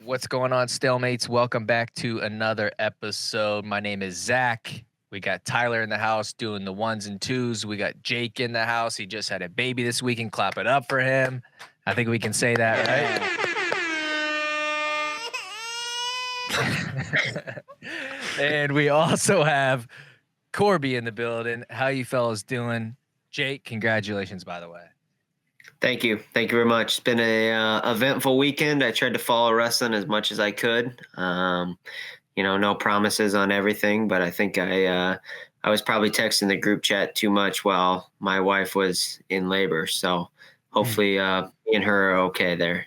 What's going on, Stalemates? Welcome back to another episode. My name is Zach. We got Tyler in the house doing the ones and twos. We got Jake in the house. He just had a baby this week, and clap it up for him. I think we can say that, right? And we also have Corby in the building. How you fellas doing? Jake, congratulations, by the way. Thank you. Thank you very much. It's been a eventful weekend. I tried to follow wrestling as much as I could. No promises on everything, but I think I was probably texting the group chat too much while my wife was in labor. So hopefully me and her are okay there.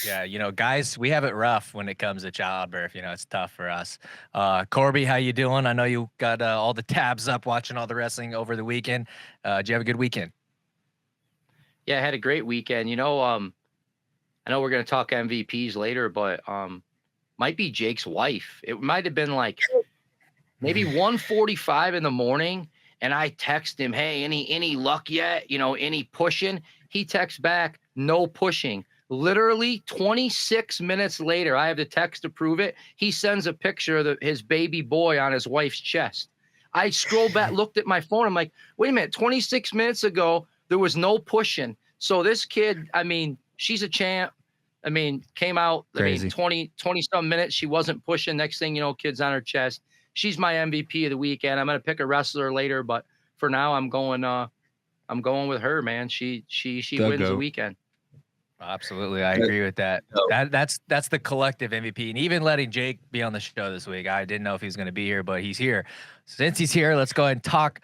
Yeah, guys, we have it rough when it comes to childbirth. It's tough for us. Corby, how you doing? I know you got all the tabs up watching all the wrestling over the weekend. Did you have a good weekend? Yeah, I had a great weekend. I know we're going to talk MVPs later, but might be Jake's wife. It might have been like maybe 1:45 in the morning, and I text him, "Hey, any luck yet? Any pushing?" He texts back, "No pushing." Literally 26 minutes later, I have the text to prove it. He sends a picture of his baby boy on his wife's chest. I scroll back, looked at my phone. I'm like, wait a minute, 26 minutes ago, there was no pushing. So this kid, she's a champ. Came out, Crazy. 20 some minutes. She wasn't pushing. Next thing you know, kid's on her chest. She's my MVP of the weekend. I'm going to pick a wrestler later, but for now I'm going with her, man. She wins the weekend. Absolutely. I agree with that. That's the collective MVP. And even letting Jake be on the show this week, I didn't know if he was going to be here, but he's here. Since he's here, let's go ahead and talk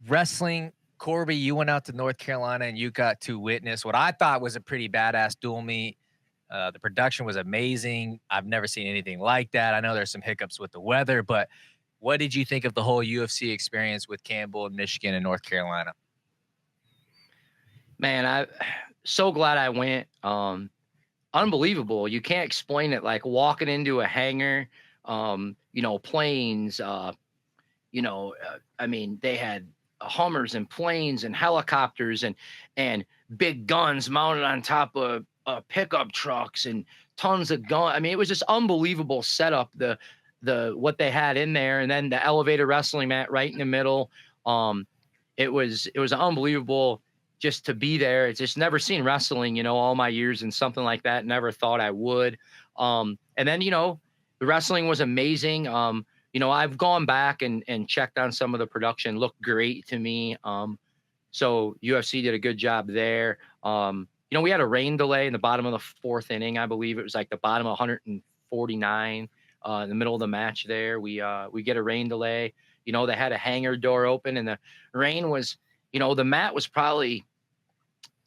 wrestling. Corby, you went out to North Carolina and you got to witness what I thought was a pretty badass dual meet. The production was amazing. I've never seen anything like that. I know there's some hiccups with the weather, but what did you think of the whole UFC experience with Campbell and Michigan and North Carolina? Man, I'm so glad I went. Unbelievable. You can't explain it. Like walking into a hangar, planes, they had Hummers and planes and helicopters and big guns mounted on top of pickup trucks and tons of guns. It was just unbelievable setup, the what they had in there, and then the elevator wrestling mat right in the middle. It was unbelievable just to be there. It's just never seen wrestling, all my years and something like that. Never thought I would. And then, the wrestling was amazing. I've gone back and checked on some of the production. Looked great to me. So UFC did a good job there. We had a rain delay in the bottom of the fourth inning. I believe it was like the bottom of 149 in the middle of the match there. We get a rain delay. They had a hangar door open and the rain was, the mat was probably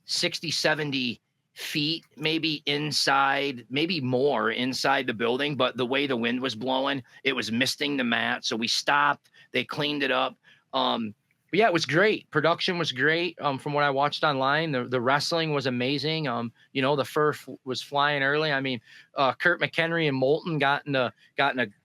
60, 70 feet, maybe inside, maybe more inside the building. But the way the wind was blowing, it was misting the mat. So we stopped. They cleaned it up. But yeah, it was great. Production was great. From what I watched online, the wrestling was amazing. The fur was flying early. Kurt McHenry and Moulton got in a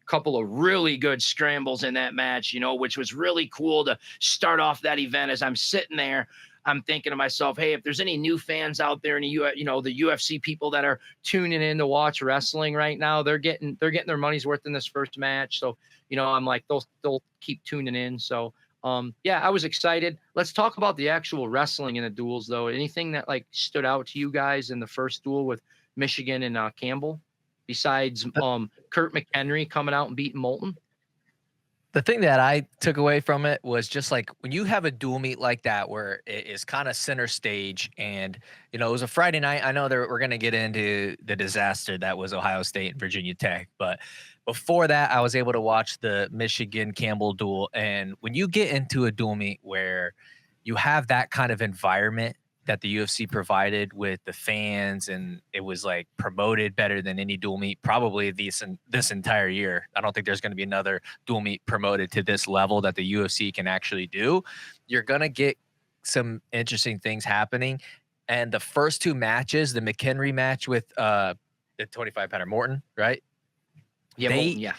couple of really good scrambles in that match, which was really cool to start off that event. As I'm sitting there, I'm thinking to myself, hey, if there's any new fans out there, and the UFC people that are tuning in to watch wrestling right now, they're getting their money's worth in this first match. So, I'm like, they'll keep tuning in. So, I was excited. Let's talk about the actual wrestling in the duels, though. Anything that stood out to you guys in the first duel with Michigan and Campbell, besides Kurt McHenry coming out and beating Moulton? The thing that I took away from it was just when you have a dual meet like that where it is kind of center stage and, it was a Friday night. I know that we're going to get into the disaster that was Ohio State and Virginia Tech, but before that, I was able to watch the Michigan Campbell duel. And when you get into a dual meet where you have that kind of environment that the UFC provided with the fans, and it was promoted better than any dual meet probably this entire year. I don't think there's going to be another dual meet promoted to this level that the UFC can actually do. You're going to get some interesting things happening. And the first two matches, the McHenry match with the 25-pounder Morton, right? Yeah, Moulton, yeah.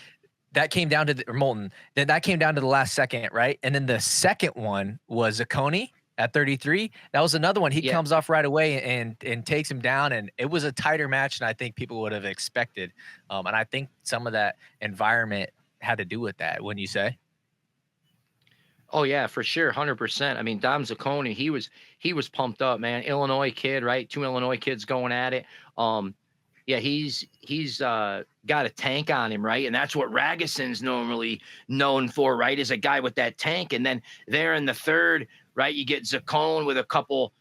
That came down to Moulton. Then that came down to the last second, right? And then the second one was Zacconi. at 33. That was another one. He Yeah. comes off right away and takes him down, and it was a tighter match than I think people would have expected. And I think some of that environment had to do with that. Wouldn't you say? Oh yeah, for sure, 100%. I mean, Dom Zaccone, he was pumped up, man. Illinois kid, right? Two Illinois kids going at it. Yeah, he's got a tank on him, right? And that's what Ragason's normally known for, right? Is a guy with that tank. And then there in the third, right, you get Zaccone with a couple,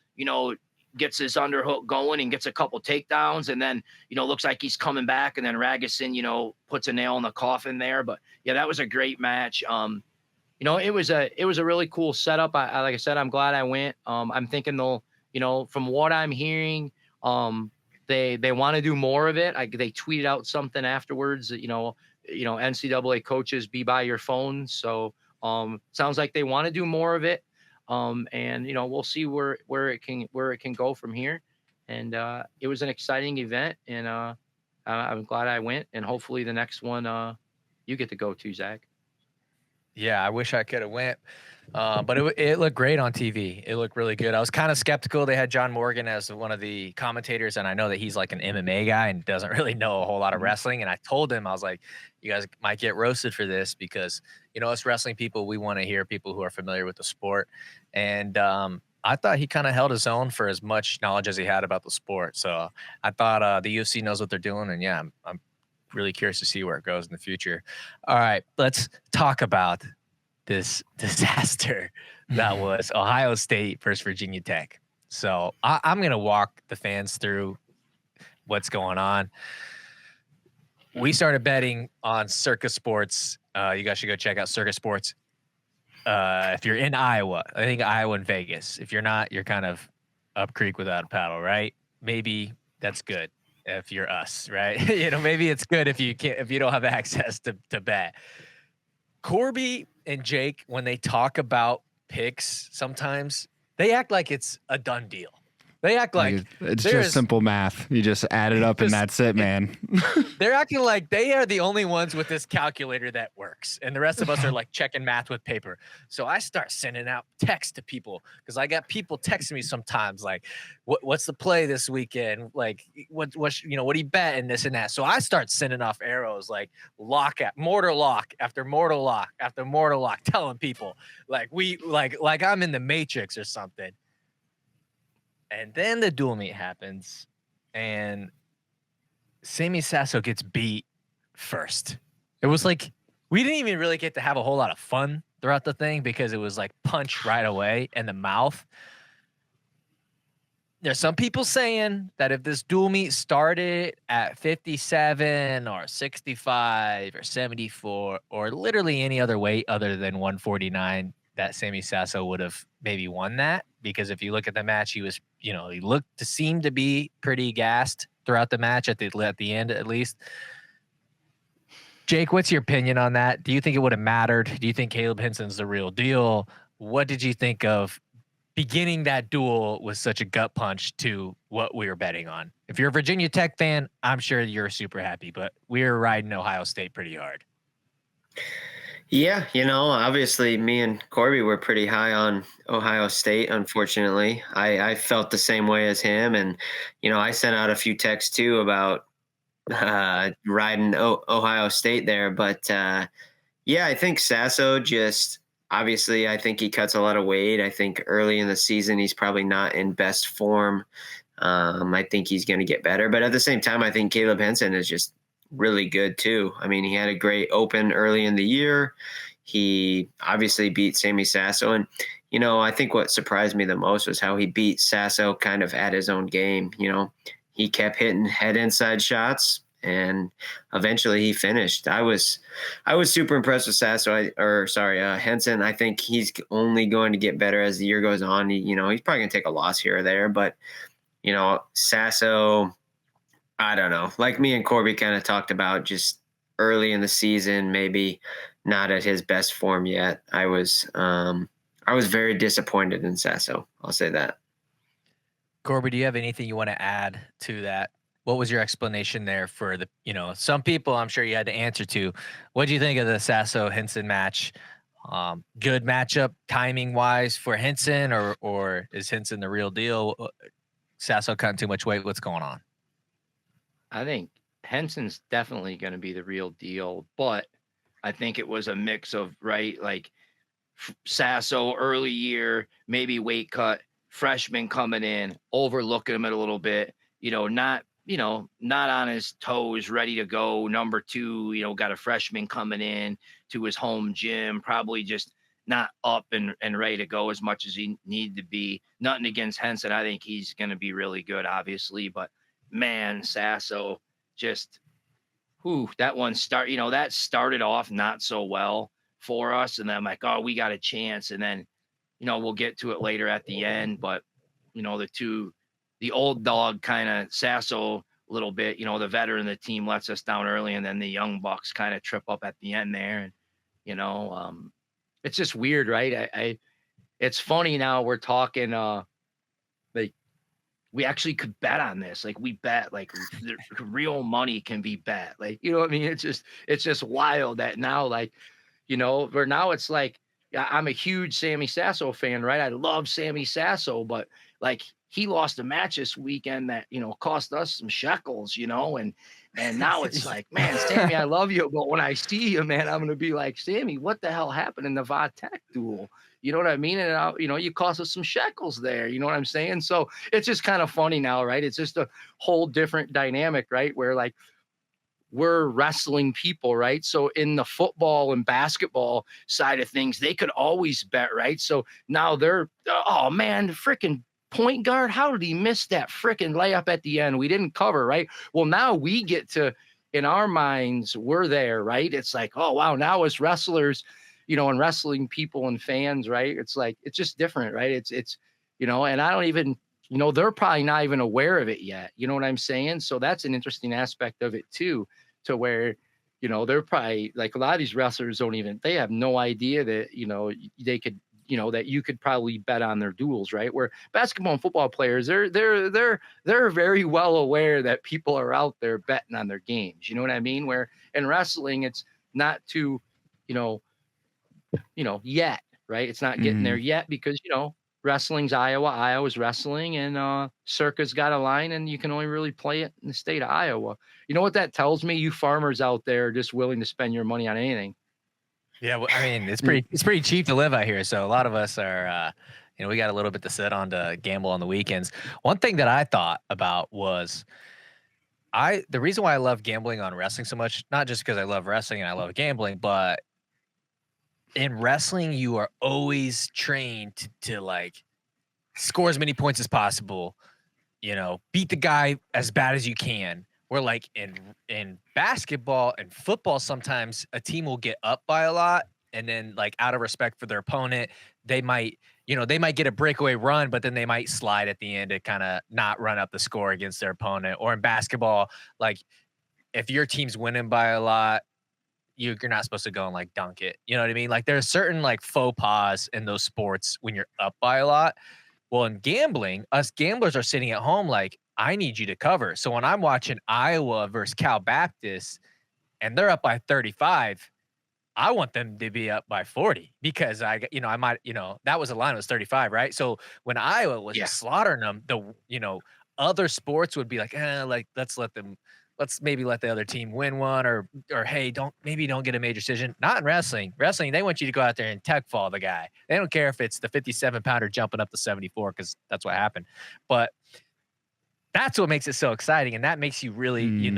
gets his underhook going and gets a couple takedowns, and then looks like he's coming back, and then Ragason, puts a nail in the coffin there. But yeah, that was a great match. It was a really cool setup. I like I said, I'm glad I went. I'm thinking they'll, from what I'm hearing, they want to do more of it. They tweeted out something afterwards that, NCAA coaches, be by your phone. So sounds like they want to do more of it. And we'll see where it can go from here. And it was an exciting event, and I'm glad I went. And hopefully the next one you get to go to, Zach. Yeah, I wish I could have went, but it looked great on TV. It looked really good. I was kind of skeptical. They had John Morgan as one of the commentators, and I know that he's like an MMA guy and doesn't really know a whole lot of wrestling. And I told him, I was like, you guys might get roasted for this because, us wrestling people, we want to hear people who are familiar with the sport. And I thought he kind of held his own for as much knowledge as he had about the sport. So I thought the UFC knows what they're doing. And yeah, I'm really curious to see where it goes in the future. All right, let's talk about this disaster that was Ohio State versus Virginia Tech. So I'm going to walk the fans through what's going on. We started betting on Circus Sports. You guys should go check out Circus Sports. If you're in Iowa, I think Iowa and Vegas. If you're not, you're kind of up creek without a paddle, right? Maybe that's good. If you're us, right? Maybe it's good if you don't have access to bet. Corby and Jake, when they talk about picks, sometimes they act like it's a done deal. They act like it's just simple math. You just add it up and that's it, man. They're acting like they are the only ones with this calculator that works. And the rest of us are like checking math with paper. So I start sending out texts to people because I got people texting me sometimes like, what's the play this weekend? Like, what do you bet and this and that. So I start sending off arrows like mortar lock after mortar lock after mortar lock, telling people like like I'm in the Matrix or something. And then the dual meet happens, and Sammy Sasso gets beat first. It was like we didn't even really get to have a whole lot of fun throughout the thing because it was like punch right away in the mouth. There's some people saying that if this dual meet started at 57 or 65 or 74 or literally any other weight other than 149, that Sammy Sasso would have maybe won that, because if you look at the match, he was, he looked to seem to be pretty gassed throughout the match at the end, at least. Jake, what's your opinion on that? Do you think it would have mattered? Do you think Caleb Henson's the real deal? What did you think of beginning that duel with such a gut punch to what we were betting on? If you're a Virginia Tech fan, I'm sure you're super happy, but we were riding Ohio State pretty hard. Yeah, obviously me and Corby were pretty high on Ohio State, unfortunately. I felt the same way as him. And, I sent out a few texts too about riding Ohio State there. But, I think Sasso obviously, I think he cuts a lot of weight. I think early in the season, he's probably not in best form. I think he's going to get better. But at the same time, I think Caleb Henson is just really good too. I mean, he had a great open early in the year. He obviously beat Sammy Sasso. And, I think what surprised me the most was how he beat Sasso kind of at his own game. He kept hitting head inside shots and eventually he finished. I was super impressed with Henson. I think he's only going to get better as the year goes on. He's probably going to take a loss here or there, but, Sasso, I don't know. Like me and Corby kind of talked about, just early in the season, maybe not at his best form yet. I was very disappointed in Sasso. I'll say that. Corby, do you have anything you want to add to that? What was your explanation there for the, some people I'm sure you had to answer to? What do you think of the Sasso Henson match? Good matchup timing wise for Henson, or is Henson the real deal? Sasso cutting too much weight. What's going on? I think Henson's definitely going to be the real deal, but I think it was a mix of, right, like Sasso early year, maybe weight cut, freshman coming in, overlooking him a little bit, not on his toes, ready to go. Number two, got a freshman coming in to his home gym, probably just not up and ready to go as much as he needed to be. Nothing against Henson. I think he's going to be really good, obviously, but man, Sasso just, that started off not so well for us. And then I'm like, oh, we got a chance. And then, we'll get to it later at the end, but the old dog kind of Sasso a little bit, the veteran of the team lets us down early, and then the young bucks kind of trip up at the end there. And, it's just weird, right? It's funny now we're talking, like we actually could bet on this. Like we bet, like real money can be bet. Like, you know what I mean? It's just wild that now, like, where now it's like, I'm a huge Sammy Sasso fan, right? I love Sammy Sasso, but like he lost a match this weekend that, cost us some shekels, and now it's like, man, Sammy, I love you. But when I see you, man, I'm going to be like, Sammy, what the hell happened in the Vatek duel? You know what I mean? And, you cost us some shekels there. You know what I'm saying? So it's just kind of funny now, right? It's just a whole different dynamic, right? Where like, we're wrestling people, right? So in the football and basketball side of things, they could always bet, right? So now they're, oh man, freaking point guard, how did he miss that freaking layup at the end? We didn't cover, right? Well, now we get to, in our minds, we're there, right? It's like, oh wow, now as wrestlers, and wrestling people and fans, right? It's like, it's just different, right? It's and I don't even, they're probably not even aware of it yet. You know what I'm saying? So that's an interesting aspect of it too, to where, they're probably like a lot of these wrestlers they have no idea that, they could, that you could probably bet on their duels, right? Where basketball and football players, they're very well aware that people are out there betting on their games. You know what I mean? Where in wrestling, it's not too, yet, right? It's not getting there yet because, wrestling's Iowa's wrestling, and Circa's got a line, and you can only really play it in the state of Iowa. You know what that tells me? You farmers out there are just willing to spend your money on anything. Yeah, well, I mean, it's pretty cheap to live out here. So a lot of us are, we got a little bit to sit on to gamble on the weekends. One thing that I thought about was the reason why I love gambling on wrestling so much, not just because I love wrestling and I love gambling, but in wrestling, you are always trained to like score as many points as possible, beat the guy as bad as you can. Where like in basketball and football, sometimes a team will get up by a lot, and then like out of respect for their opponent, they might get a breakaway run, but then they might slide at the end to kind of not run up the score against their opponent. Or in basketball, like if your team's winning by a lot, you're not supposed to go and like dunk it. You know what I mean? Like there's certain like faux pas in those sports when you're up by a lot. Well, in gambling, us gamblers are sitting at home like, I need you to cover. So when I'm watching Iowa versus Cal Baptist and they're up by 35, I want them to be up by 40 because that was the line, it was 35, right? So when Iowa was just slaughtering them, other sports would be like, let's maybe let the other team win one, or hey, don't get a major decision. Not in wrestling. Wrestling, they want you to go out there and tech fall the guy. They don't care if it's the 57-pounder jumping up to 74 because that's what happened. But that's what makes it so exciting, and that makes you really,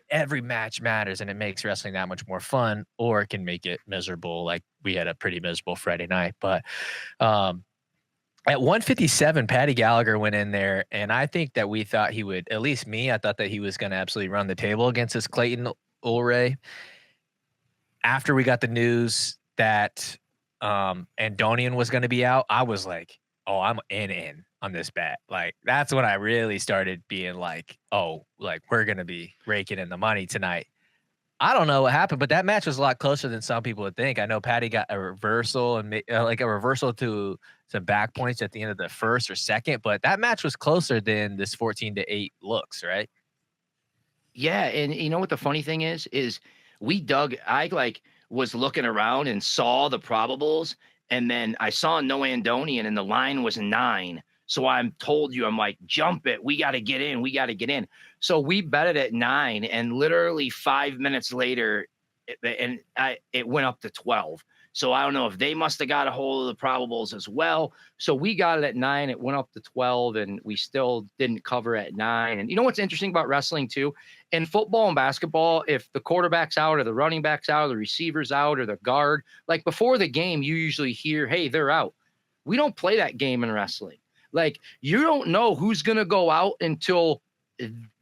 every match matters, and it makes wrestling that much more fun, or it can make it miserable. Like we had a pretty miserable Friday night, but at 157, Patty Gallagher went in there, and I think that we thought he would, at least me, I thought that he was going to absolutely run the table against this Clayton Ulray. After we got the news that Andonian was going to be out, I was like, oh, I'm in on this bet. Like, that's when I really started being like, oh, like we're going to be raking in the money tonight. I don't know what happened, but that match was a lot closer than some people would think. I know Patty got a reversal and like a reversal to some back points at the end of the first or second, but that match was closer than this 14-8 looks, right? Yeah, and you know what the funny thing is we dug. was looking around and saw the probables, and then I saw no Andonian, and the line was 9. So I'm like, jump it. We got to get in. We got to get in. So we bet it at 9, and literally 5 minutes later, it went up to 12. So I don't know if they must have got a hold of the probables as well. So we got it at 9. It went up to 12, and we still didn't cover at 9. And you know what's interesting about wrestling too? In football and basketball, if the quarterback's out or the running back's out or the receiver's out or the guard, like before the game, you usually hear, hey, they're out. We don't play that game in wrestling. Like, you don't know who's going to go out until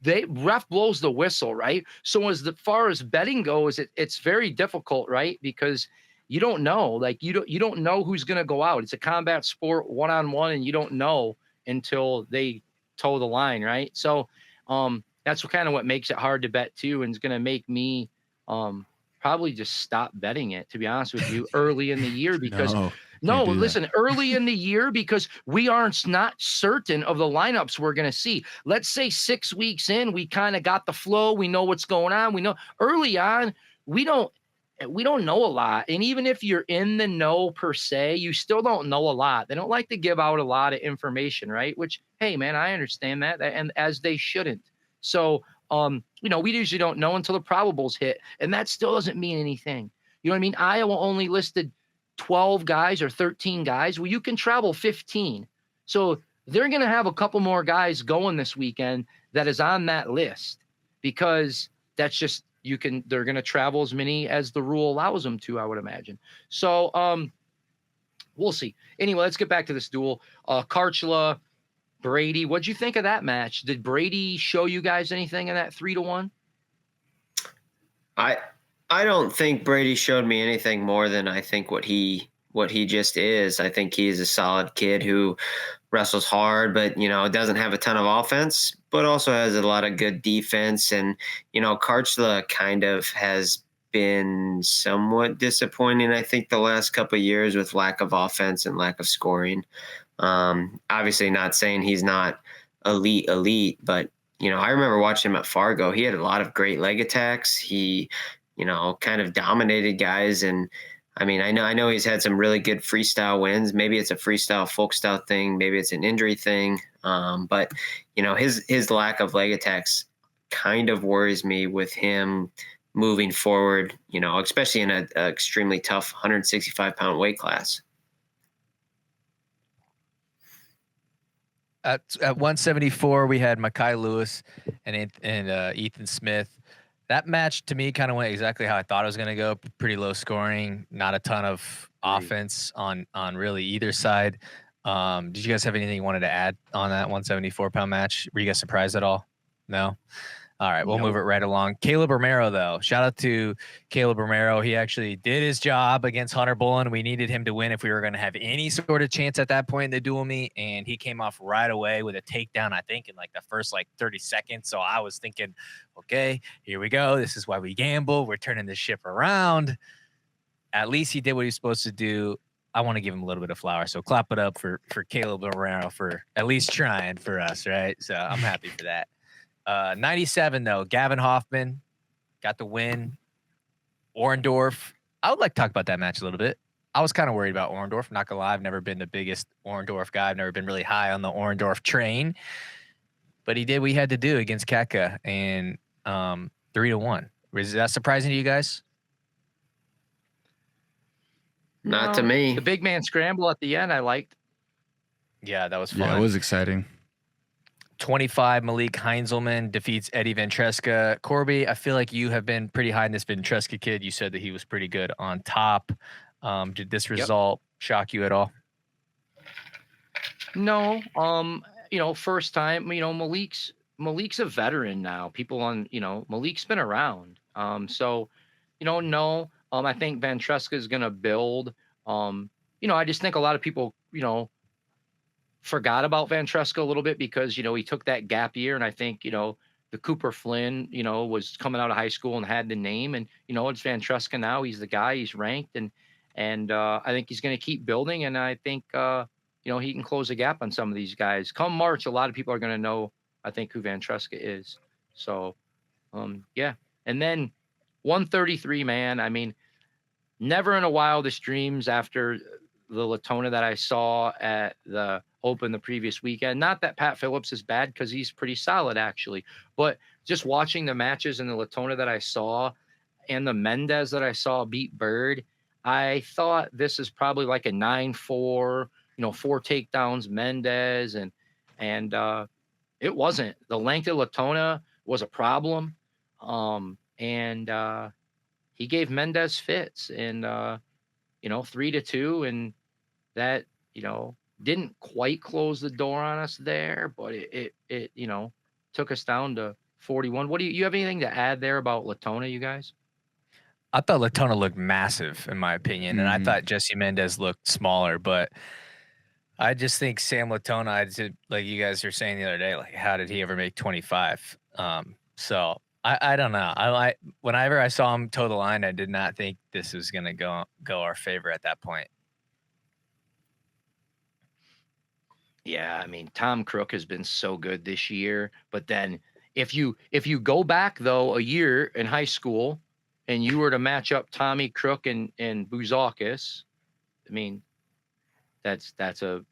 they ref blows the whistle, right? So as far as betting goes, it's very difficult, right? Because you don't know, like you don't know who's going to go out. It's a combat sport, one-on-one, and you don't know until they toe the line, right? So that's what makes it hard to bet too, and it's going to make me probably just stop betting it, to be honest with you, early in the year, because listen, early in the year, because we are not certain of the lineups we're going to see. Let's say 6 weeks in, we kind of got the flow. We know what's going on. We know early on, we don't know a lot. And even if you're in the know per se, you still don't know a lot. They don't like to give out a lot of information, right? Which, hey, man, I understand that, and as they shouldn't. So, we usually don't know until the probables hit, and that still doesn't mean anything. You know what I mean? Iowa only listed 12 guys or 13 guys. Well, you can travel 15. So they're going to have a couple more guys going this weekend that is on that list, because that's just, they're going to travel as many as the rule allows them to, I would imagine. So we'll see. Anyway, let's get back to this duel. Karchula, Brady, what'd you think of that match? Did Brady show you guys anything in that 3-1? I don't think Brady showed me anything more than I think what he just is. I think he's a solid kid who wrestles hard, but doesn't have a ton of offense, but also has a lot of good defense. And Karchula kind of has been somewhat disappointing, I think, the last couple of years with lack of offense and lack of scoring. Obviously not saying he's not elite, but I remember watching him at Fargo. He had a lot of great leg attacks. He kind of dominated guys. And I mean, I know he's had some really good freestyle wins. Maybe it's a freestyle folk style thing. Maybe it's an injury thing. But his lack of leg attacks kind of worries me with him moving forward, especially in an extremely tough 165-pound weight class. At 174, we had Mekhi Lewis and Ethan Smith. That match to me kind of went exactly how I thought it was going to go. Pretty low scoring, not a ton of offense on really either side. Did you guys have anything you wanted to add on that 174-pound match? Were you guys surprised at all? No? All right, we'll move it right along. Caleb Romero, though. Shout out to Caleb Romero. He actually did his job against Hunter Bullen. We needed him to win if we were going to have any sort of chance at that point in the duel meet, and he came off right away with a takedown, I think, in like the first 30 seconds. So I was thinking, okay, here we go. This is why we gamble. We're turning this ship around. At least he did what he was supposed to do. I want to give him a little bit of flowers. So clap it up for Caleb Romero for at least trying for us, right? So I'm happy for that. 97, though, Gavin Hoffman got the win. Orendorff, I would like to talk about that match a little bit. I was kind of worried about Orendorff. Not gonna lie, I've never been the biggest Orendorff guy. I've never been really high on the Orendorff train. But he did what he had to do against Katka, and 3-1. Was that surprising to you guys? Not to me. The big man scramble at the end, I liked. Yeah, that was fun. Yeah, it was exciting. 25, Malik Heinzelman defeats Eddie Ventresca. Corby, I feel like you have been pretty high in this Ventresca kid. You said that he was pretty good on top. Did this result shock you at all? No. First time, Malik's a veteran now. People on, Malik's been around. No. I think Ventresca is going to build. I just think a lot of people, forgot about Ventresca a little bit because, he took that gap year. And I think, the Cooper Flynn, was coming out of high school and had the name. And, it's Ventresca now. He's the guy. He's ranked. And I think he's going to keep building. And I think, he can close the gap on some of these guys. Come March, a lot of people are going to know, I think, who Ventresca is. So, yeah. And then 133, man. I mean, never in a wildest dreams after the Latona that I saw at the Open the previous weekend. Not that Pat Phillips is bad, because he's pretty solid actually, but just watching the matches in the Latona that I saw and the Mendez that I saw beat Bird, I thought this is probably like a 9-4, 4 takedowns Mendez, and it wasn't. The length of Latona was a problem. And he gave Mendez fits, and 3-2, and that didn't quite close the door on us there, but it took us down to 41. What do you have anything to add there about Latona, you guys? I thought Latona looked massive, in my opinion, and I thought Jesse Mendez looked smaller. But I just think Sam Latona, like you guys were saying the other day, like how did he ever make 25? So I don't know. Whenever I saw him toe the line, I did not think this was gonna go our favor at that point. Yeah, I mean, Tom Crook has been so good this year, but then if you go back though a year in high school and you were to match up Tommy Crook and Buzakis, I mean, that's a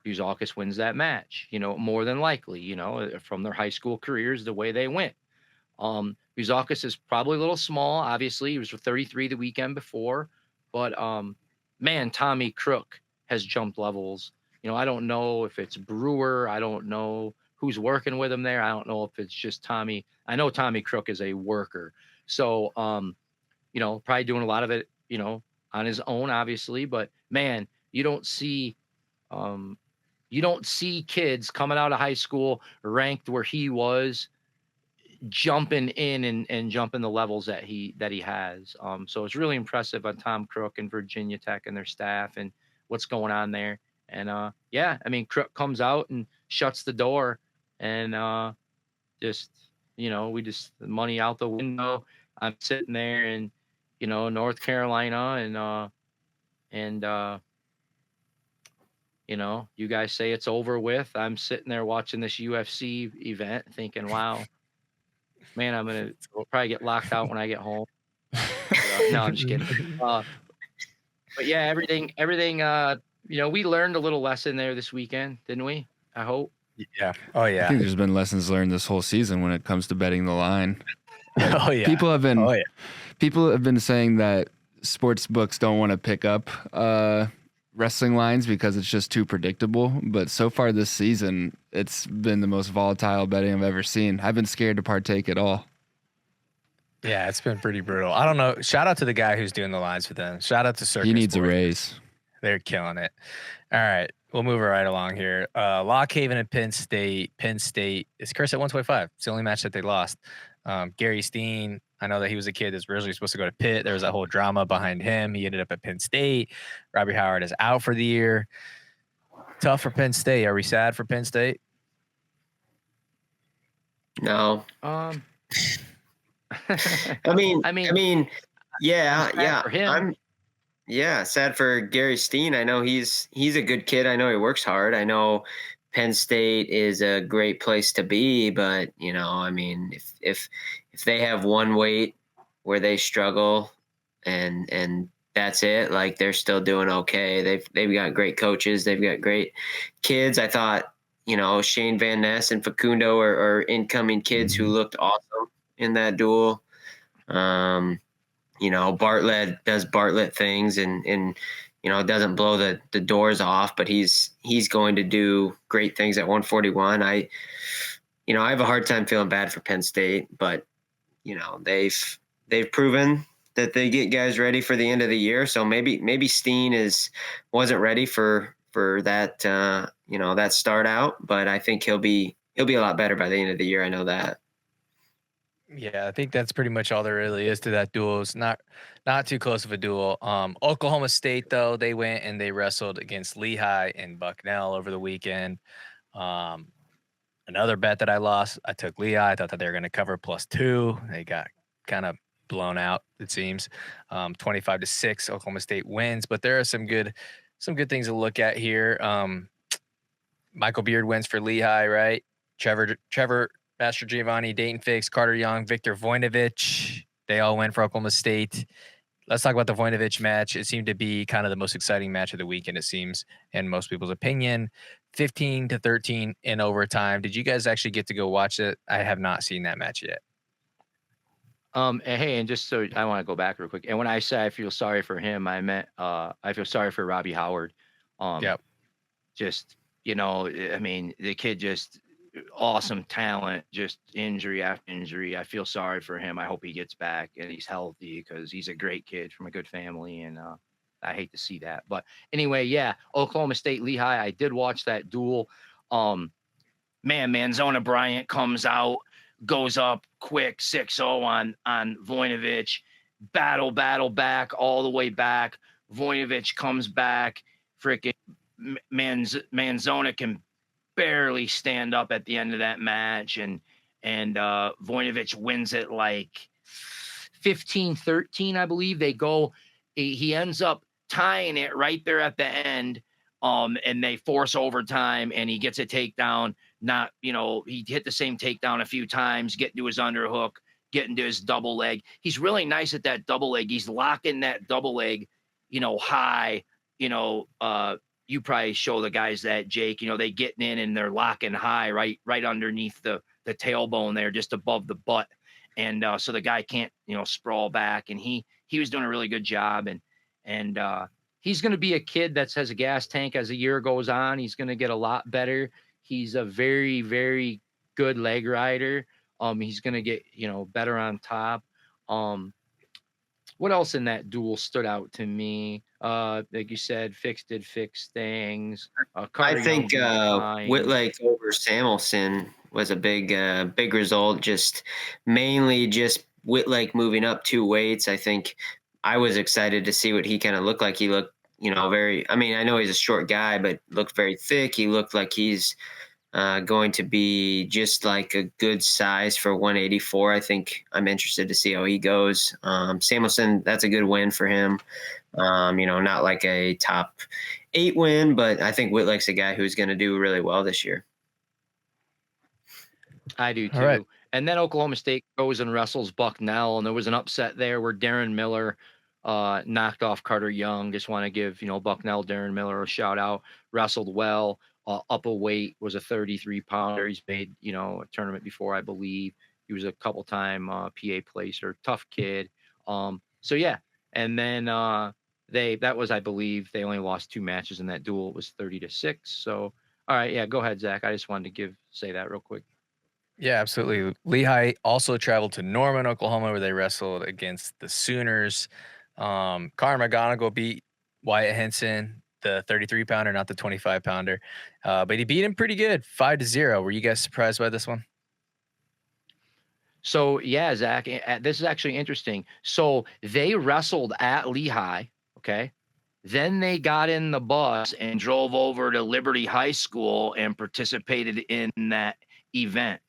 Buzakis wins that match, more than likely, from their high school careers, the way they went. Buzakis is probably a little small, obviously. He was 33 the weekend before, but man, Tommy Crook has jumped levels. I don't know if it's Brewer. I don't know who's working with him there. I don't know if it's just Tommy. I know Tommy Crook is a worker. So, probably doing a lot of it, on his own, obviously. But man, you don't see kids coming out of high school ranked where he was, jumping in and jumping the levels that he has. So it's really impressive on Tom Crook and Virginia Tech and their staff and what's going on there. And I mean, Crook comes out and shuts the door, and just we just the money out the window. I'm sitting there in North Carolina, and you guys say it's over with. I'm sitting there watching this UFC event, thinking, wow, man, I'm gonna probably get locked out when I get home. No, I'm just kidding. But yeah, everything. We learned a little lesson there this weekend, didn't we? I hope. Yeah. Oh yeah. I think there's been lessons learned this whole season when it comes to betting the line. Oh yeah. People have been saying that sports books don't want to pick up wrestling lines because it's just too predictable. But so far this season, it's been the most volatile betting I've ever seen. I've been scared to partake at all. Yeah, it's been pretty brutal. I don't know. Shout out to the guy who's doing the lines for them. Shout out to Circus. He needs Sports. a raise. They're killing it. All right. We'll move it right along here. Lock Haven and Penn State. Penn State is cursed at 125. It's the only match that they lost. Gary Steen, I know that he was a kid that's originally supposed to go to Pitt. There was that whole drama behind him. He ended up at Penn State. Robbie Howard is out for the year. Tough for Penn State. Are we sad for Penn State? No. I mean, yeah. For him. Sad for Gary Steen. I know he's a good kid. I know he works hard. I know Penn State is a great place to be, but I mean, if they have one weight where they struggle and that's it, like they're still doing okay. They've got great coaches. They've got great kids. I thought, Shane Van Ness and Facundo are incoming kids who looked awesome in that duel. Bartlett does Bartlett things and doesn't blow the doors off, but he's going to do great things at 141. I have a hard time feeling bad for Penn State, but they've proven that they get guys ready for the end of the year. So maybe Steen wasn't ready for that that start out, but I think he'll be a lot better by the end of the year. I know that. Yeah, I think that's pretty much all there really is to that duel. It's not too close of a duel. Oklahoma State, though, they went and they wrestled against Lehigh and Bucknell over the weekend. Another bet that I lost, I took Lehigh. I thought that they were going to cover +2. They got kind of blown out, it seems. 25-6, Oklahoma State wins. But there are some good things to look at here. Michael Beard wins for Lehigh, right? Trevor Master Giovanni, Dayton Fix, Carter Young, Victor Voinovich. They all win for Oklahoma State. let's talk about the Voinovich match. It seemed to be kind of the most exciting match of the weekend, it seems, in most people's opinion. 15-13 in overtime. Did you guys actually get to go watch it? I have not seen that match yet. And hey, and just so I want to go back real quick. And when I say I feel sorry for him, I meant I feel sorry for Robbie Howard. Yep. Just, I mean, the kid just awesome talent, just injury after injury. I feel sorry for him. I hope he gets back and he's healthy because he's a great kid from a good family, and I hate to see that. But anyway, yeah, Oklahoma State Lehigh. I did watch that duel. Manzona Bryant comes out, goes up quick 6-0 on Voinovich. Battle back all the way back. Voinovich comes back. Freaking Manzona can barely stand up at the end of that match, and Voinovich wins it like 15-13, I believe. He ends up tying it right there at the end, and they force overtime, and he gets a takedown. He hit the same takedown a few times, getting to his underhook, getting to his double leg. He's really nice at that double leg. He's locking that double leg, high, you probably show the guys that, Jake, they getting in and they're locking high right underneath the tailbone there, just above the butt. And so the guy can't, sprawl back. And he was doing a really good job. And he's going to be a kid that has a gas tank as the year goes on. He's going to get a lot better. He's a very, very good leg rider. He's going to get, better on top. What else in that duel stood out to me? Like you said, Fix did fix things. I think Whitlake over Samuelson was a big result. Just mainly just Whitlake moving up 2 weights. I think I was excited to see what he kind of looked like. He looked, very. I mean, I know he's a short guy, but looked very thick. He looked like he's going to be just like a good size for 184. I think I'm interested to see how he goes. Samuelson, that's a good win for him. Not like a top 8 win, but I think Whitlake's a guy who's going to do really well this year. I do too. Right. And then Oklahoma State goes and wrestles Bucknell, and there was an upset there where Darren Miller knocked off Carter Young. Just want to give, Bucknell, Darren Miller a shout out. Wrestled well. Up a weight, was a 33-pounder. He's made, a tournament before, I believe. He was a couple-time PA placer. Tough kid. So yeah. And then that was, I believe, they only lost 2 matches in that duel. It was 30-6. So all right, yeah, go ahead, Zach. I just wanted to say that real quick. Yeah, absolutely. Lehigh also traveled to Norman, Oklahoma, where they wrestled against the Sooners. Connor McGonigal beat Wyatt Henson, the 33-pounder, not the 25-pounder. But he beat him pretty good, 5-0. Were you guys surprised by this one? So, yeah, Zach, this is actually interesting. So they wrestled at Lehigh, okay? Then they got in the bus and drove over to Liberty High School and participated in that event.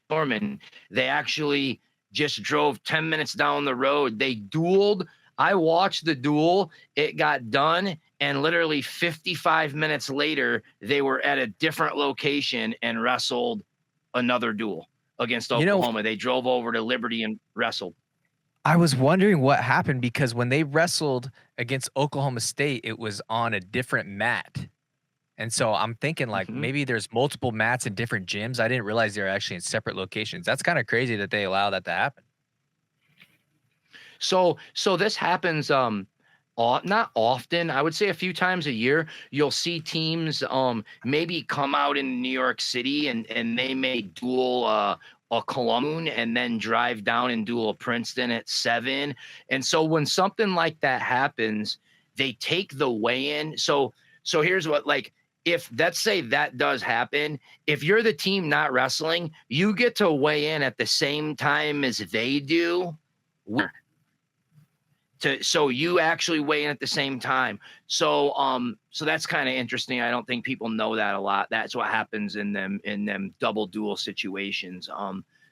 Norman, they actually just drove 10 minutes down the road. They dueled. I watched the duel. It got done, and literally 55 minutes later, they were at a different location and wrestled another duel against Oklahoma. They drove over to Liberty and wrestled. I was wondering what happened because when they wrestled against Oklahoma State, it was on a different mat. And so I'm thinking like maybe there's multiple mats in different gyms. I didn't realize they were actually in separate locations. That's kind of crazy that they allow that to happen. So this happens not often. I would say a few times a year. You'll see teams maybe come out in New York City and they may duel a Columbus and then drive down and duel a Princeton at 7. And so when something like that happens, they take the weigh-in. So here's what, like, if let's say that does happen, if you're the team not wrestling, you get to weigh in at the same time as they do. So you actually weigh in at the same time. So that's kind of interesting. I don't think people know that a lot. That's what happens in them double duel situations.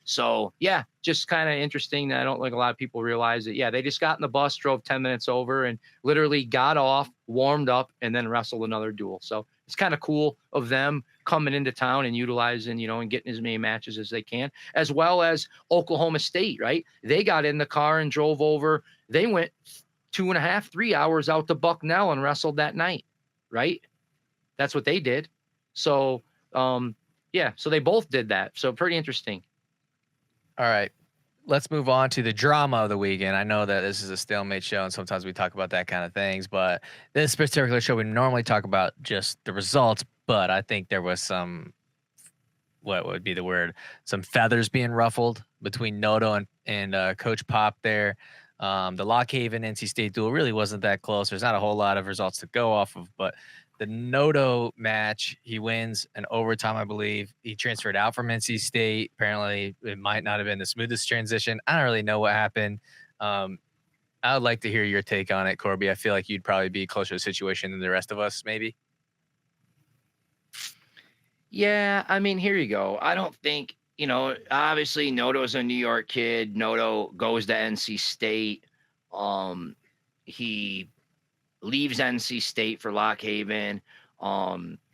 So yeah, just kind of interesting. I don't think a lot of people realize it. Yeah, they just got in the bus, drove 10 minutes over, and literally got off, warmed up, and then wrestled another duel. So it's kind of cool of them coming into town and utilizing, and getting as many matches as they can, as well as Oklahoma State, right? They got in the car and drove over. They went 2.5, 3 hours out to Bucknell and wrestled that night, right? That's what they did. So, yeah, so they both did that. So pretty interesting. All right. Let's move on to the drama of the weekend. I know that this is a stalemate show, and sometimes we talk about that kind of things, but this particular show, we normally talk about just the results, but I think there was some, what would be the word? Some feathers being ruffled between Noto and Coach Pop there. The Lockhaven NC State duel really wasn't that close. There's not a whole lot of results to go off of, but the Noto match, he wins an overtime, I believe. He transferred out from NC State. Apparently, it might not have been the smoothest transition. I don't really know what happened. I would like to hear your take on it, Corby. I feel like you'd probably be closer to the situation than the rest of us, maybe. Yeah, I mean, here you go. I don't think, obviously Noto's a New York kid. Noto goes to NC State. He leaves NC State for Lockhaven.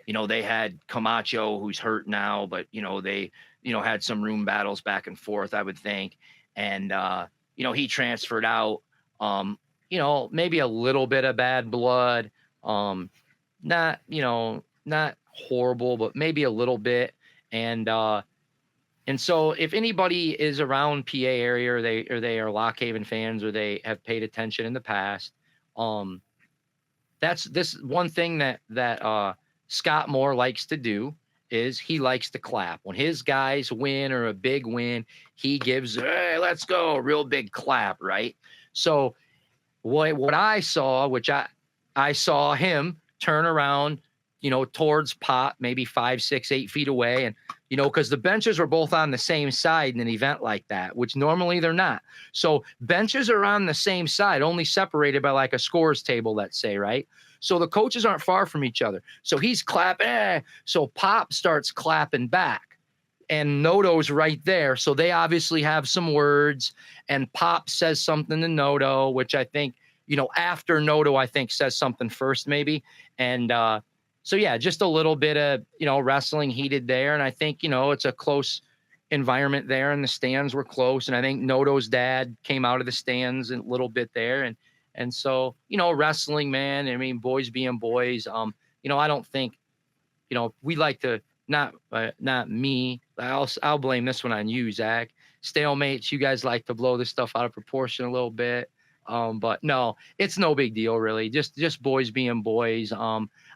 They had Camacho, who's hurt now, but they had some room battles back and forth, I would think. And he transferred out. Maybe a little bit of bad blood. Not horrible, but maybe a little bit. And so if anybody is around PA area or they are Lockhaven fans or they have paid attention in the past, that's this one thing that Scott Moore likes to do is he likes to clap. When his guys win or a big win, he gives, hey, let's go, a real big clap, right? So what I saw, which I saw him turn around, towards Pop, maybe 5, 6, 8 feet away. And, because the benches were both on the same side in an event like that, which normally they're not. So benches are on the same side, only separated by like a scores table, let's say, right? So the coaches aren't far from each other. So he's clapping. So Pop starts clapping back. And Noto's right there. So they obviously have some words. And Pop says something to Noto, which I think, after Noto, I think says something first maybe. And so, yeah, just a little bit of, wrestling heated there. And I think, it's a close environment there and the stands were close. And I think Noto's dad came out of the stands a little bit there. And so, wrestling, man, I mean, boys being boys, I don't think, we like to not me. I'll blame this one on you, Zach. Stalemates, you guys like to blow this stuff out of proportion a little bit. But no, it's no big deal, really. Just boys being boys.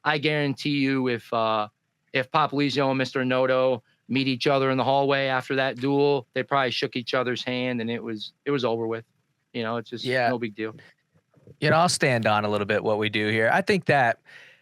I guarantee you, if Pop Lizio and Mr. Noto meet each other in the hallway after that duel, they probably shook each other's hand, and it was over with. It's just no big deal. I'll stand on a little bit what we do here. I think that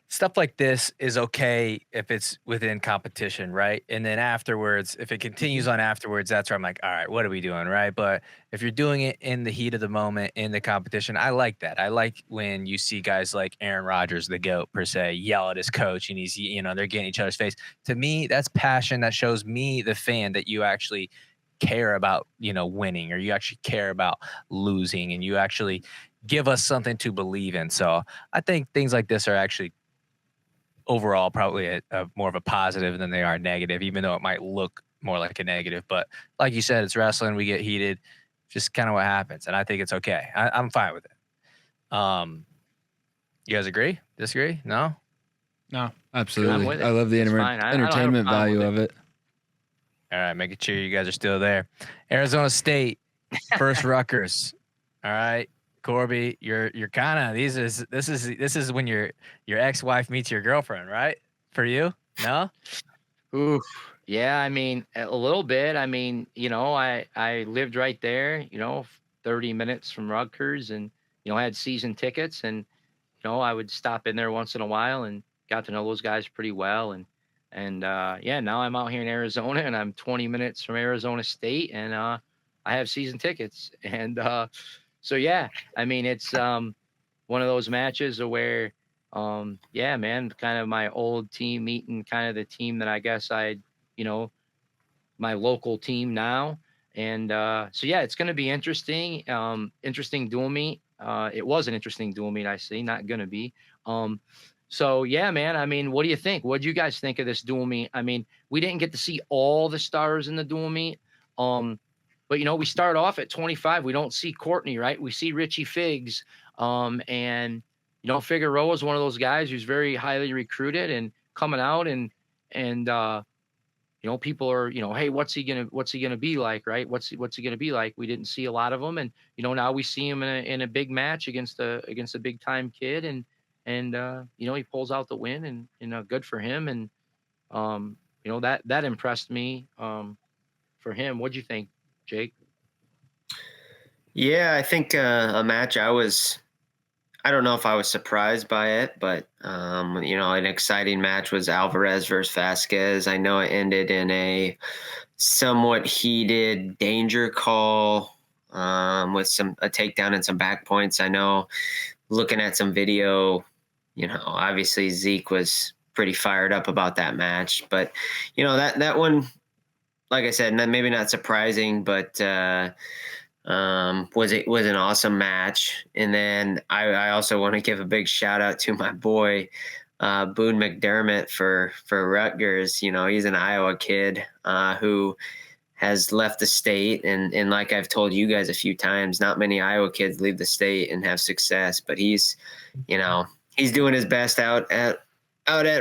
stuff like this is okay if it's within competition, right? And then afterwards, if it continues on afterwards, that's where I'm like, all right, what are we doing, right? But if you're doing it in the heat of the moment in the competition, I like that. I like when you see guys like Aaron Rodgers, the GOAT per se, yell at his coach and he's, they're getting each other's face. To me, that's passion. That shows me, the fan, that you actually care about, winning, or you actually care about losing, and you actually give us something to believe in. So I think things like this are actually overall probably a more of a positive than they are negative, even though it might look more like a negative. But like you said, it's wrestling. We get heated. Just kind of what happens. And I think it's okay. I'm fine with it. You guys agree? Disagree? No? No, absolutely. I love the entertainment value of it. All right, making sure you guys are still there. Arizona State, first Rutgers. All right. Corby, you're kind of, this is when your ex-wife meets your girlfriend, right? For you? No? Ooh, yeah. I mean, a little bit. I mean, I lived right there, 30 minutes from Rutgers, and I had season tickets, and I would stop in there once in a while and got to know those guys pretty well. And yeah, now I'm out here in Arizona, and I'm 20 minutes from Arizona State, and I have season tickets, and so yeah, I mean, it's one of those matches where, yeah, man, kind of my old team meeting kind of the team that I guess my local team now. And so yeah, it's going to be interesting. Interesting dual meet. It was an interesting dual meet, I see, not going to be. So yeah, man, I mean, what do you think? What do you guys think of this dual meet? I mean, we didn't get to see all the stars in the dual meet. But But we start off at 25. We don't see Courtney, right? We see Richie Figs, and Figueroa is one of those guys who's very highly recruited and coming out, and people are, hey, what's he gonna be like, right? What's he gonna be like? We didn't see a lot of him, and now we see him in a big match against a big time kid, and he pulls out the win, and good for him, and that impressed me for him. What'd you think, Jake? Yeah, I think a match I don't know if I was surprised by it, but an exciting match was Alvarez versus Vasquez. I know it ended in a somewhat heated danger call with a takedown and some back points. I know, looking at some video, obviously Zeke was pretty fired up about that match, but that one, like I said, maybe not surprising, but was an awesome match. And then I also want to give a big shout out to my boy Boone McDermott for Rutgers. He's an Iowa kid who has left the state, and like I've told you guys a few times, not many Iowa kids leave the state and have success, but he's doing his best out at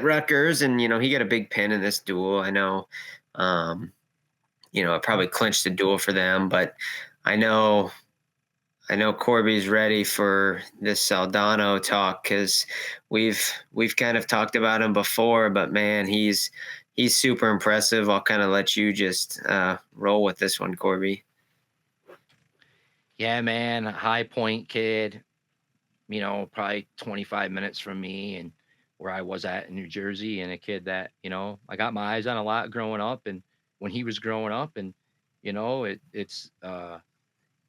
Rutgers, and he got a big pin in this duel. I know it probably clinched the duel for them, but I know Corby's ready for this Saldano talk, because we've kind of talked about him before, but man, he's super impressive. I'll kind of let you just roll with this one, Corby. Yeah, man, High Point kid, probably 25 minutes from me and where I was at in New Jersey, and a kid that, I got my eyes on a lot growing up, and when he was growing up, and, it's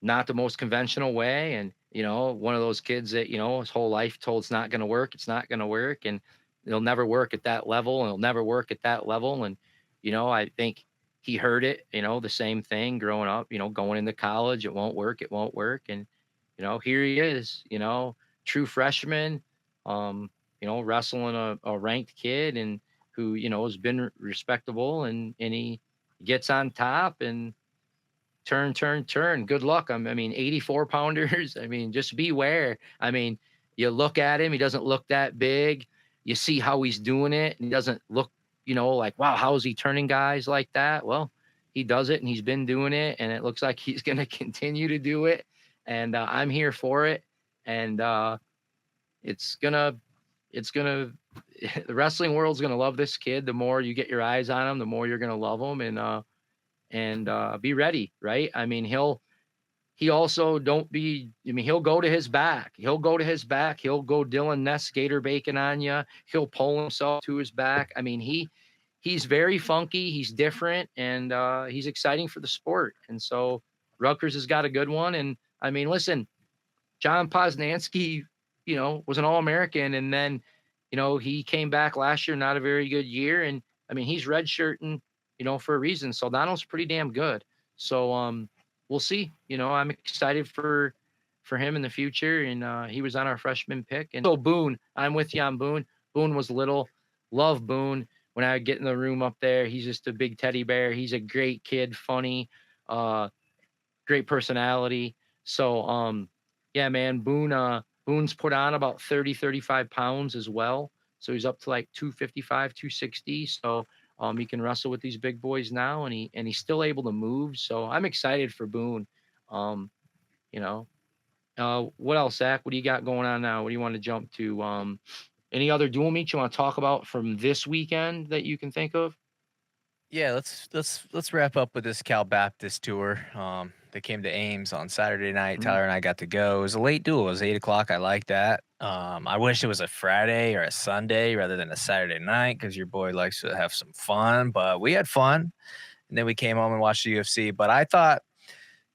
not the most conventional way. And, one of those kids that, his whole life told it's not going to work. It's not going to work. And it'll never work at that level. And it'll never work at that level. And, I think he heard it, the same thing growing up, going into college. It won't work. It won't work. And, here he is, true freshman, wrestling a ranked kid, and who, has been respectable, and he gets on top and turn. Good luck. 84 pounders. Just beware. You look at him, he doesn't look that big. You see how he's doing it, and he doesn't look, like, wow, how is he turning guys like that? Well, he does it, and he's been doing it, and it looks like he's going to continue to do it. And I'm here for it. And it's gonna the wrestling world's gonna love this kid. The more you get your eyes on him, the more you're gonna love him. And be ready, right? He also he'll go to his back. He'll go Dylan Ness Gator Bacon on you. He'll pull himself to his back. He's very funky. He's different, and he's exciting for the sport. And so Rutgers has got a good one. And listen, John Poznansky, was an All-American, and then, he came back last year, not a very good year. And he's redshirting, for a reason. Saldano's pretty damn good. So we'll see. I'm excited for him in the future. And he was on our freshman pick. And so Boone, I'm with you on Boone. Boone was little. Love Boone. When I get in the room up there, he's just a big teddy bear. He's a great kid, funny, great personality. So yeah, man, Boone's put on about 35 pounds as well. So he's up to like 255, 260. So he can wrestle with these big boys now, and he's still able to move. So I'm excited for Boone. What else, Zach? What do you got going on now? What do you want to jump to? Any other dual meets you want to talk about from this weekend that you can think of? Yeah, let's wrap up with this Cal Baptist tour. They came to Ames on Saturday night. Tyler and I got to go. It was a late duel. It was 8 o'clock. I like that. I wish it was a Friday or a Sunday rather than a Saturday night, because your boy likes to have some fun. But we had fun, and then we came home and watched the UFC. But I thought,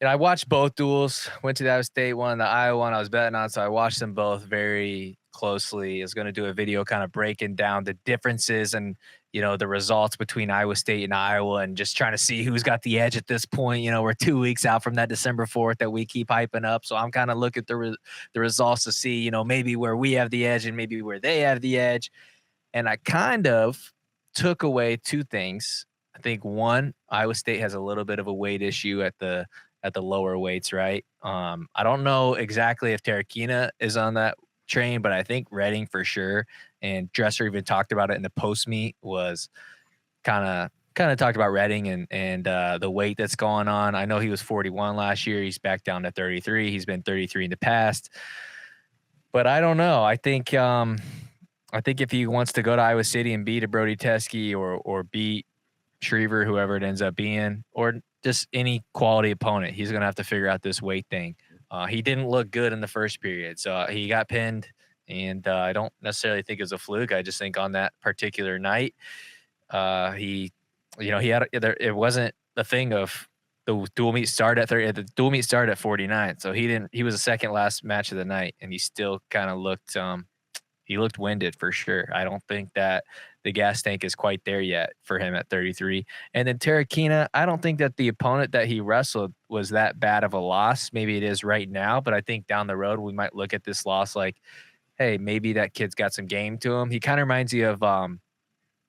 I watched both duels. Went to the Iowa State one, the Iowa one I was betting on, so I watched them both very closely. I was going to do a video kind of breaking down the differences and the results between Iowa State and Iowa, and just trying to see who's got the edge at this point. We're 2 weeks out from that December 4th that we keep hyping up. So I'm kind of looking at the results to see, maybe where we have the edge and maybe where they have the edge. And I kind of took away two things. I think one, Iowa State has a little bit of a weight issue at the at the lower weights, right? I don't know exactly if Tarakina is on that train, but I think Redding for sure. And Dresser even talked about it in the post meet, was kind of talked about Redding and the weight that's going on. I know he was 41 last year. He's back down to 33. He's been 33 in the past. But I don't know. I think if he wants to go to Iowa City and beat a Brody Teske or beat Shriver, whoever it ends up being, or just any quality opponent, he's going to have to figure out this weight thing. He didn't look good in the first period, so he got pinned, and I don't necessarily think it was a fluke. I just think on that particular night, he had it wasn't the thing of the dual meet started at 30. The dual meet started at 49, so he was the second last match of the night, and he still kind of looked he looked winded for sure. I don't think that the gas tank is quite there yet for him at 33. And then Tarakina, I don't think that the opponent that he wrestled was that bad of a loss. Maybe it is right now, but I think down the road we might look at this loss like, hey, maybe that kid's got some game to him. He kind of reminds you of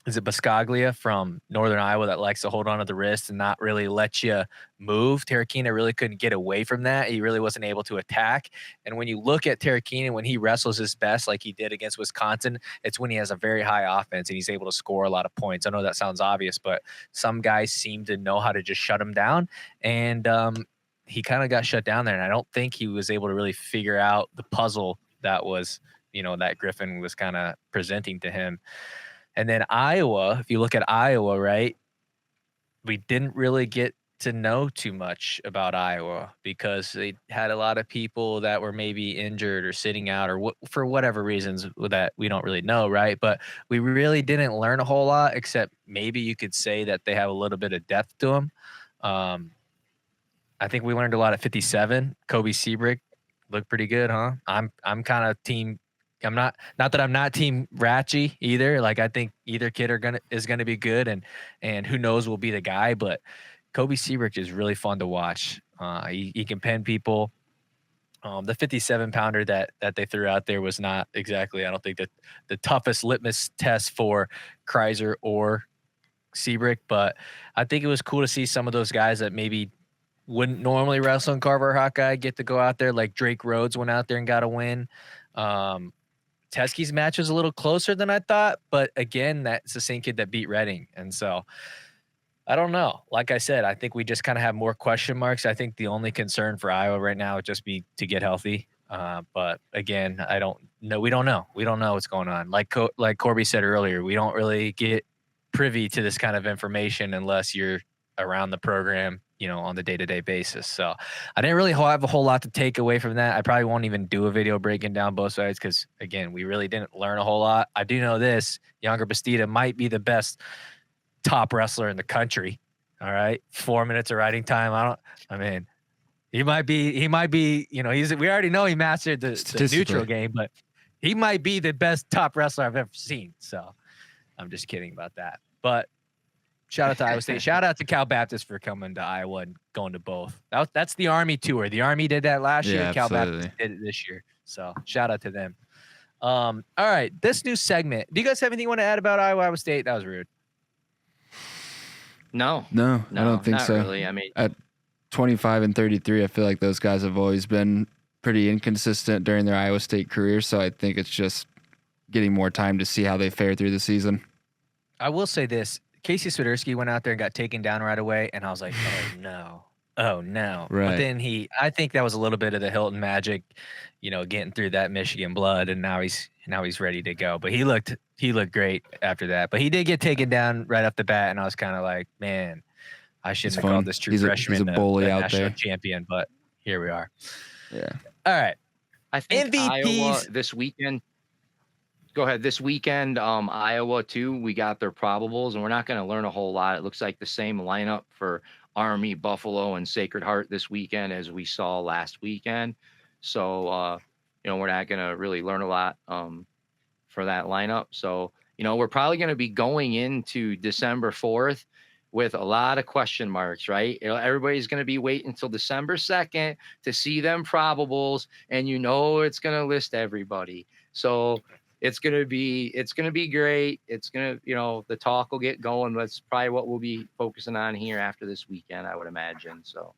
is it Biscaglia from Northern Iowa that likes to hold on to the wrist and not really let you move? Tarakina really couldn't get away from that. He really wasn't able to attack. And when you look at Tarakina, when he wrestles his best, like he did against Wisconsin, it's when he has a very high offense and he's able to score a lot of points. I know that sounds obvious, but some guys seem to know how to just shut him down. And he kind of got shut down there. And I don't think he was able to really figure out the puzzle that was, that Griffin was kind of presenting to him. And then Iowa, if you look at Iowa, right, we didn't really get to know too much about Iowa because they had a lot of people that were maybe injured or sitting out or for whatever reasons that we don't really know, right? But we really didn't learn a whole lot, except maybe you could say that they have a little bit of depth to them. I think we learned a lot at 57. Kobe Seabrick looked pretty good, huh? I'm kind of team. I'm not that I'm not team Ratchy either. Like I think either kid is gonna be good, and who knows will be the guy. But Kobe Seabrick is really fun to watch. He can pin people. The 57 pounder that they threw out there was not exactly, I don't think, that the toughest litmus test for Kreiser or Seabrick, but I think it was cool to see some of those guys that maybe wouldn't normally wrestle in Carver Hawkeye get to go out there. Like Drake Rhodes went out there and got a win. Teske's match was a little closer than I thought, but again, that's the same kid that beat Redding. And so I don't know. Like I said, I think we just kind of have more question marks. I think the only concern for Iowa right now would just be to get healthy. But again, I don't know. We don't know. We don't know what's going on. Like Corby said earlier, we don't really get privy to this kind of information unless you're around the program, on the day-to-day basis. So I didn't really have a whole lot to take away from that. I probably won't even do a video breaking down both sides because, again, we really didn't learn a whole lot. I do know this. Younger Bastida might be the best top wrestler in the country. All right. 4 minutes of riding time. He might be, we already know he mastered the neutral game, but he might be the best top wrestler I've ever seen. So I'm just kidding about that. But shout out to Iowa State. Shout out to Cal Baptist for coming to Iowa and going to both. That's the Army tour. The Army did that last year. Cal Baptist did it this year. So shout out to them. All right. This new segment. Do you guys have anything you want to add about Iowa State? That was rude. No, I don't think so. Really. I mean, at 25 and 33, I feel like those guys have always been pretty inconsistent during their Iowa State career. So I think it's just getting more time to see how they fare through the season. I will say this. Casey Swiderski went out there and got taken down right away, and I was like, oh no. Right. But then I think that was a little bit of the Hilton magic, getting through that Michigan blood, and now he's ready to go. But he looked great after that. But he did get taken down right off the bat, and I was kind of like, man, I shouldn't have called this true freshman he's a bully the out national there. champion. But here we are. Yeah. All right. I think MVPs. Iowa this weekend. Go ahead. This weekend, Iowa too. We got their probables, and we're not going to learn a whole lot. It looks like the same lineup for Army, Buffalo, and Sacred Heart this weekend as we saw last weekend. So, we're not going to really learn a lot for that lineup. So, we're probably going to be going into December 4th with a lot of question marks, right? Everybody's going to be waiting until December 2nd to see them probables, and it's going to list everybody. So it's going to be great. It's going to, the talk will get going. That's probably what we'll be focusing on here after this weekend, I would imagine. So.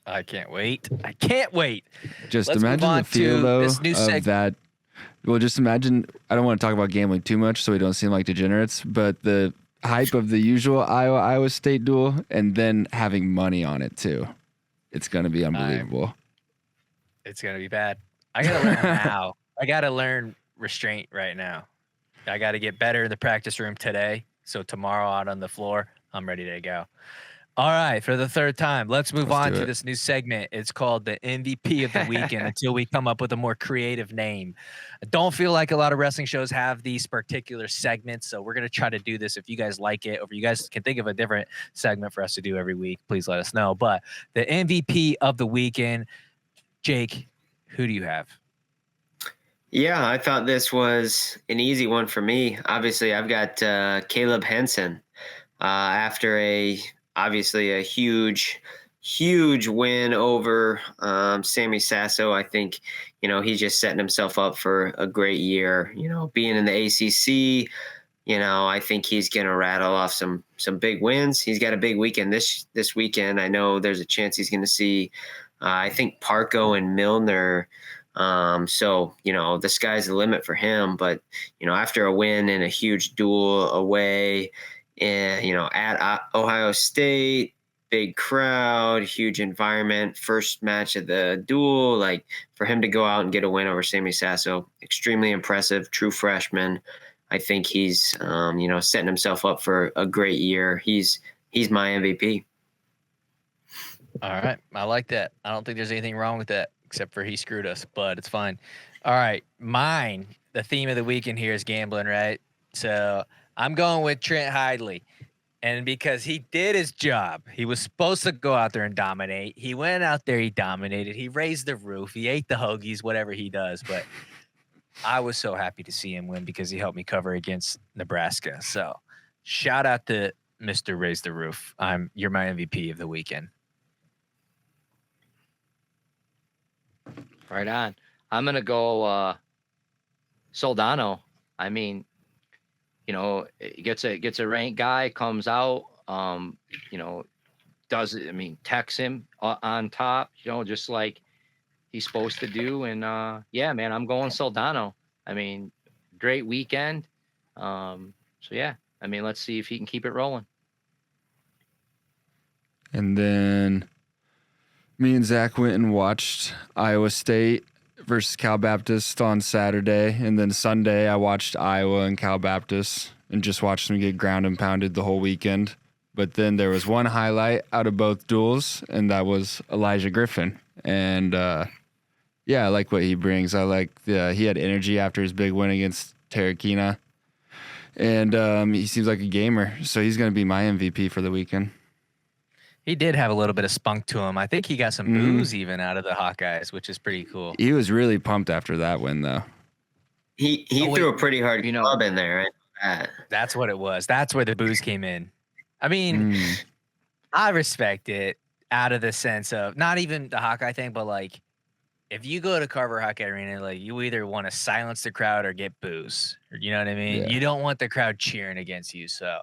I can't wait. I can't wait. Just Let's move imagine on the feel to though this new of that. Well, just imagine. I don't want to talk about gambling too much, so we don't seem like degenerates. But the hype of the usual Iowa State duel, and then having money on it too. It's gonna be unbelievable. It's gonna be bad. I gotta learn now. I gotta learn restraint right now. I gotta get better in the practice room today. So tomorrow out on the floor, I'm ready to go. All right, for the third time, let's move on to this new segment. It's called the MVP of the weekend until we come up with a more creative name. I don't feel like a lot of wrestling shows have these particular segments, so we're going to try to do this. If you guys like it, or if you guys can think of a different segment for us to do every week, please let us know. But the MVP of the weekend, Jake, who do you have? Yeah, I thought this was an easy one for me. Obviously, I've got Caleb Henson after obviously a huge win over Sammy Sasso. I think, he's just setting himself up for a great year. Being in the ACC, I think he's going to rattle off some big wins. He's got a big weekend this weekend. I know there's a chance he's going to see, I think, Parco and Milner. So, the sky's the limit for him. But, after a win in a huge duel away, and, at Ohio State, big crowd, huge environment, first match of the duel, like for him to go out and get a win over Sammy Sasso, extremely impressive, true freshman. I think he's, setting himself up for a great year. He's my MVP. All right. I like that. I don't think there's anything wrong with that, except for he screwed us, but it's fine. All right. Mine, the theme of the weekend here is gambling, right? So I'm going with Trent Hidley. And because he did his job, he was supposed to go out there and dominate. He went out there, he dominated. He raised the roof. He ate the hoagies, whatever he does. But I was so happy to see him win because he helped me cover against Nebraska. So shout out to Mr. Raise the Roof. You're my MVP of the weekend. Right on. I'm going to go Soldano. I mean, gets a ranked guy, comes out, does it. I mean, texts him on top, just like he's supposed to do. And yeah, man, I'm going Soldano. I mean, great weekend. So yeah, I mean, let's see if he can keep it rolling. And then me and Zach went and watched Iowa State versus Cal Baptist on Saturday. And then Sunday, I watched Iowa and Cal Baptist and just watched them get ground and pounded the whole weekend. But then there was one highlight out of both duels, and that was Elijah Griffin. And, yeah, I like what he brings. I like he had energy after his big win against Terrakina. And he seems like a gamer, so he's going to be my MVP for the weekend. He did have a little bit of spunk to him. I think he got some booze even out of the Hawkeyes, which is pretty cool. He was really pumped after that win, though. He threw a pretty hard club in there, right? That's what it was. That's where the booze came in. I mean, I respect it out of the sense of not even the Hawkeye thing, but like if you go to Carver Hawkeye Arena, like you either want to silence the crowd or get booze. You know what I mean? Yeah. You don't want the crowd cheering against you, so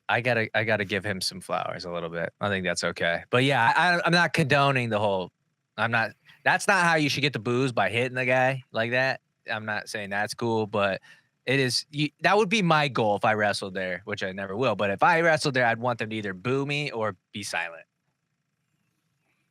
I gotta give him some flowers a little bit. I think that's okay. But yeah, I'm not condoning the whole. That's not how you should get the booze, by hitting the guy like that. I'm not saying that's cool, but it is. That would be my goal if I wrestled there, which I never will. But if I wrestled there, I'd want them to either boo me or be silent.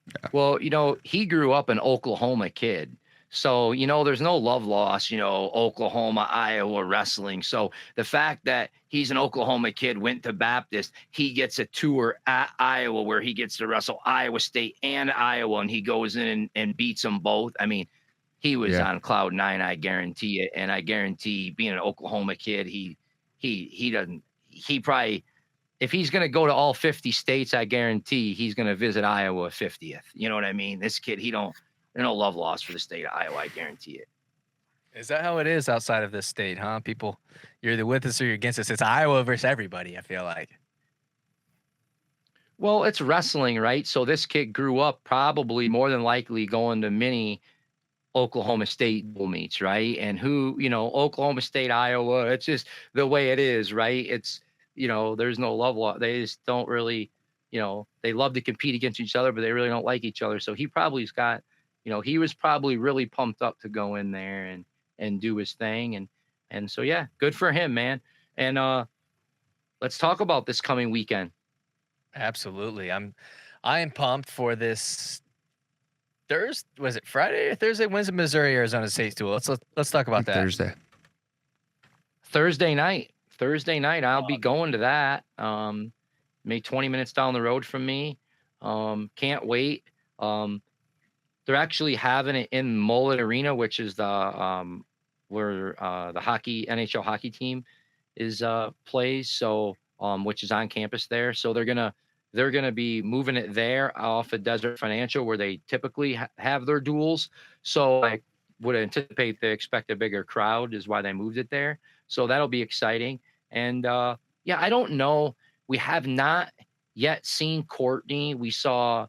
Yeah. Well, he grew up an Oklahoma kid. So, there's no love loss, Oklahoma, Iowa wrestling. So the fact that he's an Oklahoma kid, went to Baptist, he gets a tour at Iowa where he gets to wrestle Iowa State and Iowa, and he goes in and beats them both. I mean, he was on cloud nine, I guarantee it. And I guarantee being an Oklahoma kid, he probably, if he's going to go to all 50 states, I guarantee he's going to visit Iowa 50th. You know what I mean? This kid, there's no love lost for the state of Iowa. I guarantee it. Is that how it is outside of this state, huh? People, you're either with us or you're against us. It's Iowa versus everybody, I feel like. Well, it's wrestling, right? So this kid grew up probably more than likely going to many Oklahoma State dual meets, right? And Oklahoma State, Iowa, it's just the way it is, right? It's, there's no love lost. They just don't really they love to compete against each other, but they really don't like each other. So he probably's got, he was probably really pumped up to go in there and do his thing. And so, yeah, good for him, man. And let's talk about this coming weekend. Absolutely. I am pumped for this Thursday. Was it Friday or Thursday? When's the Missouri Arizona State duel? Let's talk about that. Thursday night. I'll be going to that. Maybe 20 minutes down the road from me. Can't wait. They're actually having it in Mullet Arena, which is the where the NHL hockey team is plays. So which is on campus there. So they're gonna be moving it there off of Desert Financial, where they typically have their duels. So I would anticipate they expect a bigger crowd, is why they moved it there. So that'll be exciting. And yeah, I don't know. We have not yet seen Courtney. We saw,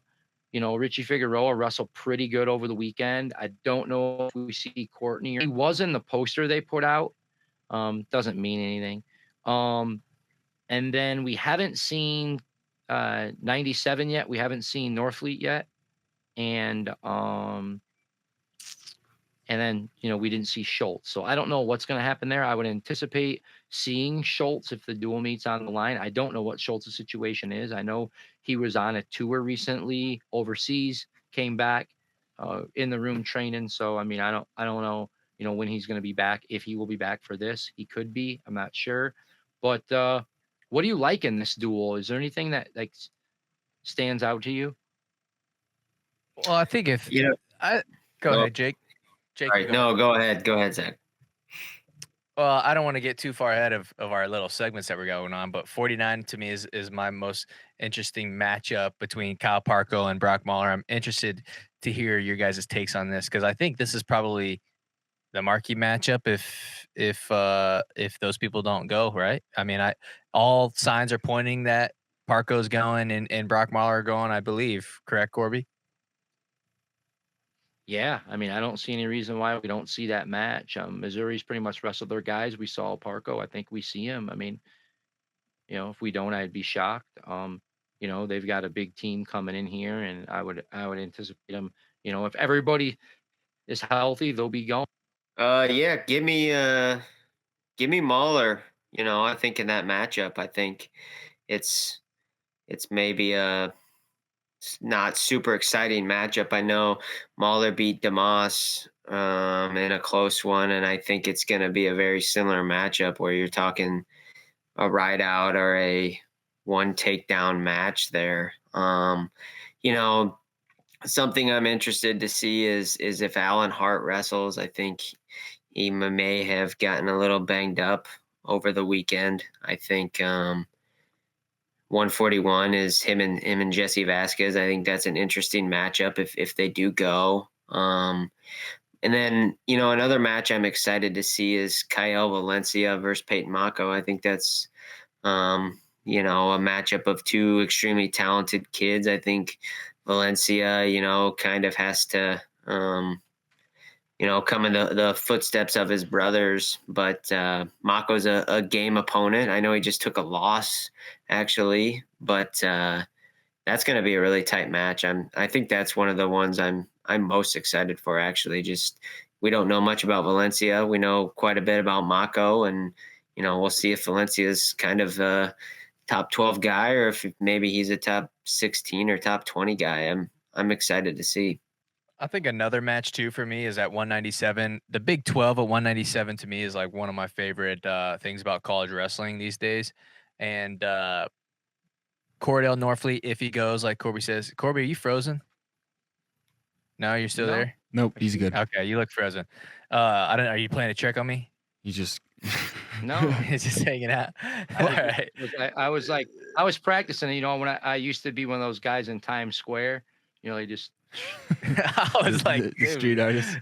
Richie Figueroa wrestle pretty good over the weekend. I don't know if we see Courtney. He was in the poster they put out. Doesn't mean anything. And then we haven't seen 97 yet. We haven't seen Norfleet yet. And then, we didn't see Schultz. So I don't know what's going to happen there. I would anticipate seeing Schultz if the dual meet's on the line. I don't know what Schultz's situation is. I know he was on a tour recently overseas, came back in the room training. So, I mean, I don't know, when he's going to be back, if he will be back for this. He could be. I'm not sure. But what do you like in this duel? Is there anything that stands out to you? Well, I think if go ahead, Jake. All right, go ahead, Zach. Well, I don't want to get too far ahead of our little segments that we're going on, but 49 to me is my most interesting matchup between Kyle Parko and Brock Mahler. I'm interested to hear your guys' takes on this, because I think this is probably the marquee matchup if those people don't go, right? I mean, all signs are pointing that Parko's going and Brock Mahler are going, I believe. Correct, Corby? Yeah, I mean, I don't see any reason why we don't see that match. Missouri's pretty much wrestled their guys. We saw Parko. I think we see him. I mean, if we don't, I'd be shocked. They've got a big team coming in here, and I would anticipate them. If everybody is healthy, they'll be going. Yeah, give me Mahler. I think in that matchup, I think it's maybe a not super exciting matchup. I know Mahler beat DeMoss in a close one, and I think it's going to be a very similar matchup where you're talking a ride out or a one takedown match there. Something I'm interested to see is if Alan Hart wrestles. I think he may have gotten a little banged up over the weekend. I think 141 is him and Jesse Vasquez. I think that's an interesting matchup if they do go. And then, another match I'm excited to see is Kyle Valencia versus Peyton Mako. I think that's, a matchup of two extremely talented kids. I think Valencia, kind of has to, come in the footsteps of his brothers. But Mako's a game opponent. I know he just took a loss, actually, but that's going to be a really tight match. I think that's one of the ones I'm most excited for, actually. Just we don't know much about Valencia. We know quite a bit about Mako, and we'll see if Valencia's kind of a top 12 guy or if maybe he's a top 16 or top 20 guy. I'm excited to see. I think another match too for me is at 197. The Big 12 at 197 to me is like one of my favorite things about college wrestling these days. And Cordell Norfleet, if he goes, like Corby says. Corby, are you frozen? No, you're still there? Nope, he's good. Okay, you look frozen. I don't know. Are you playing a trick on me? You just No, He's just hanging out. All right. I was practicing. When I used to be one of those guys in Times Square. They just. I was like, street artist.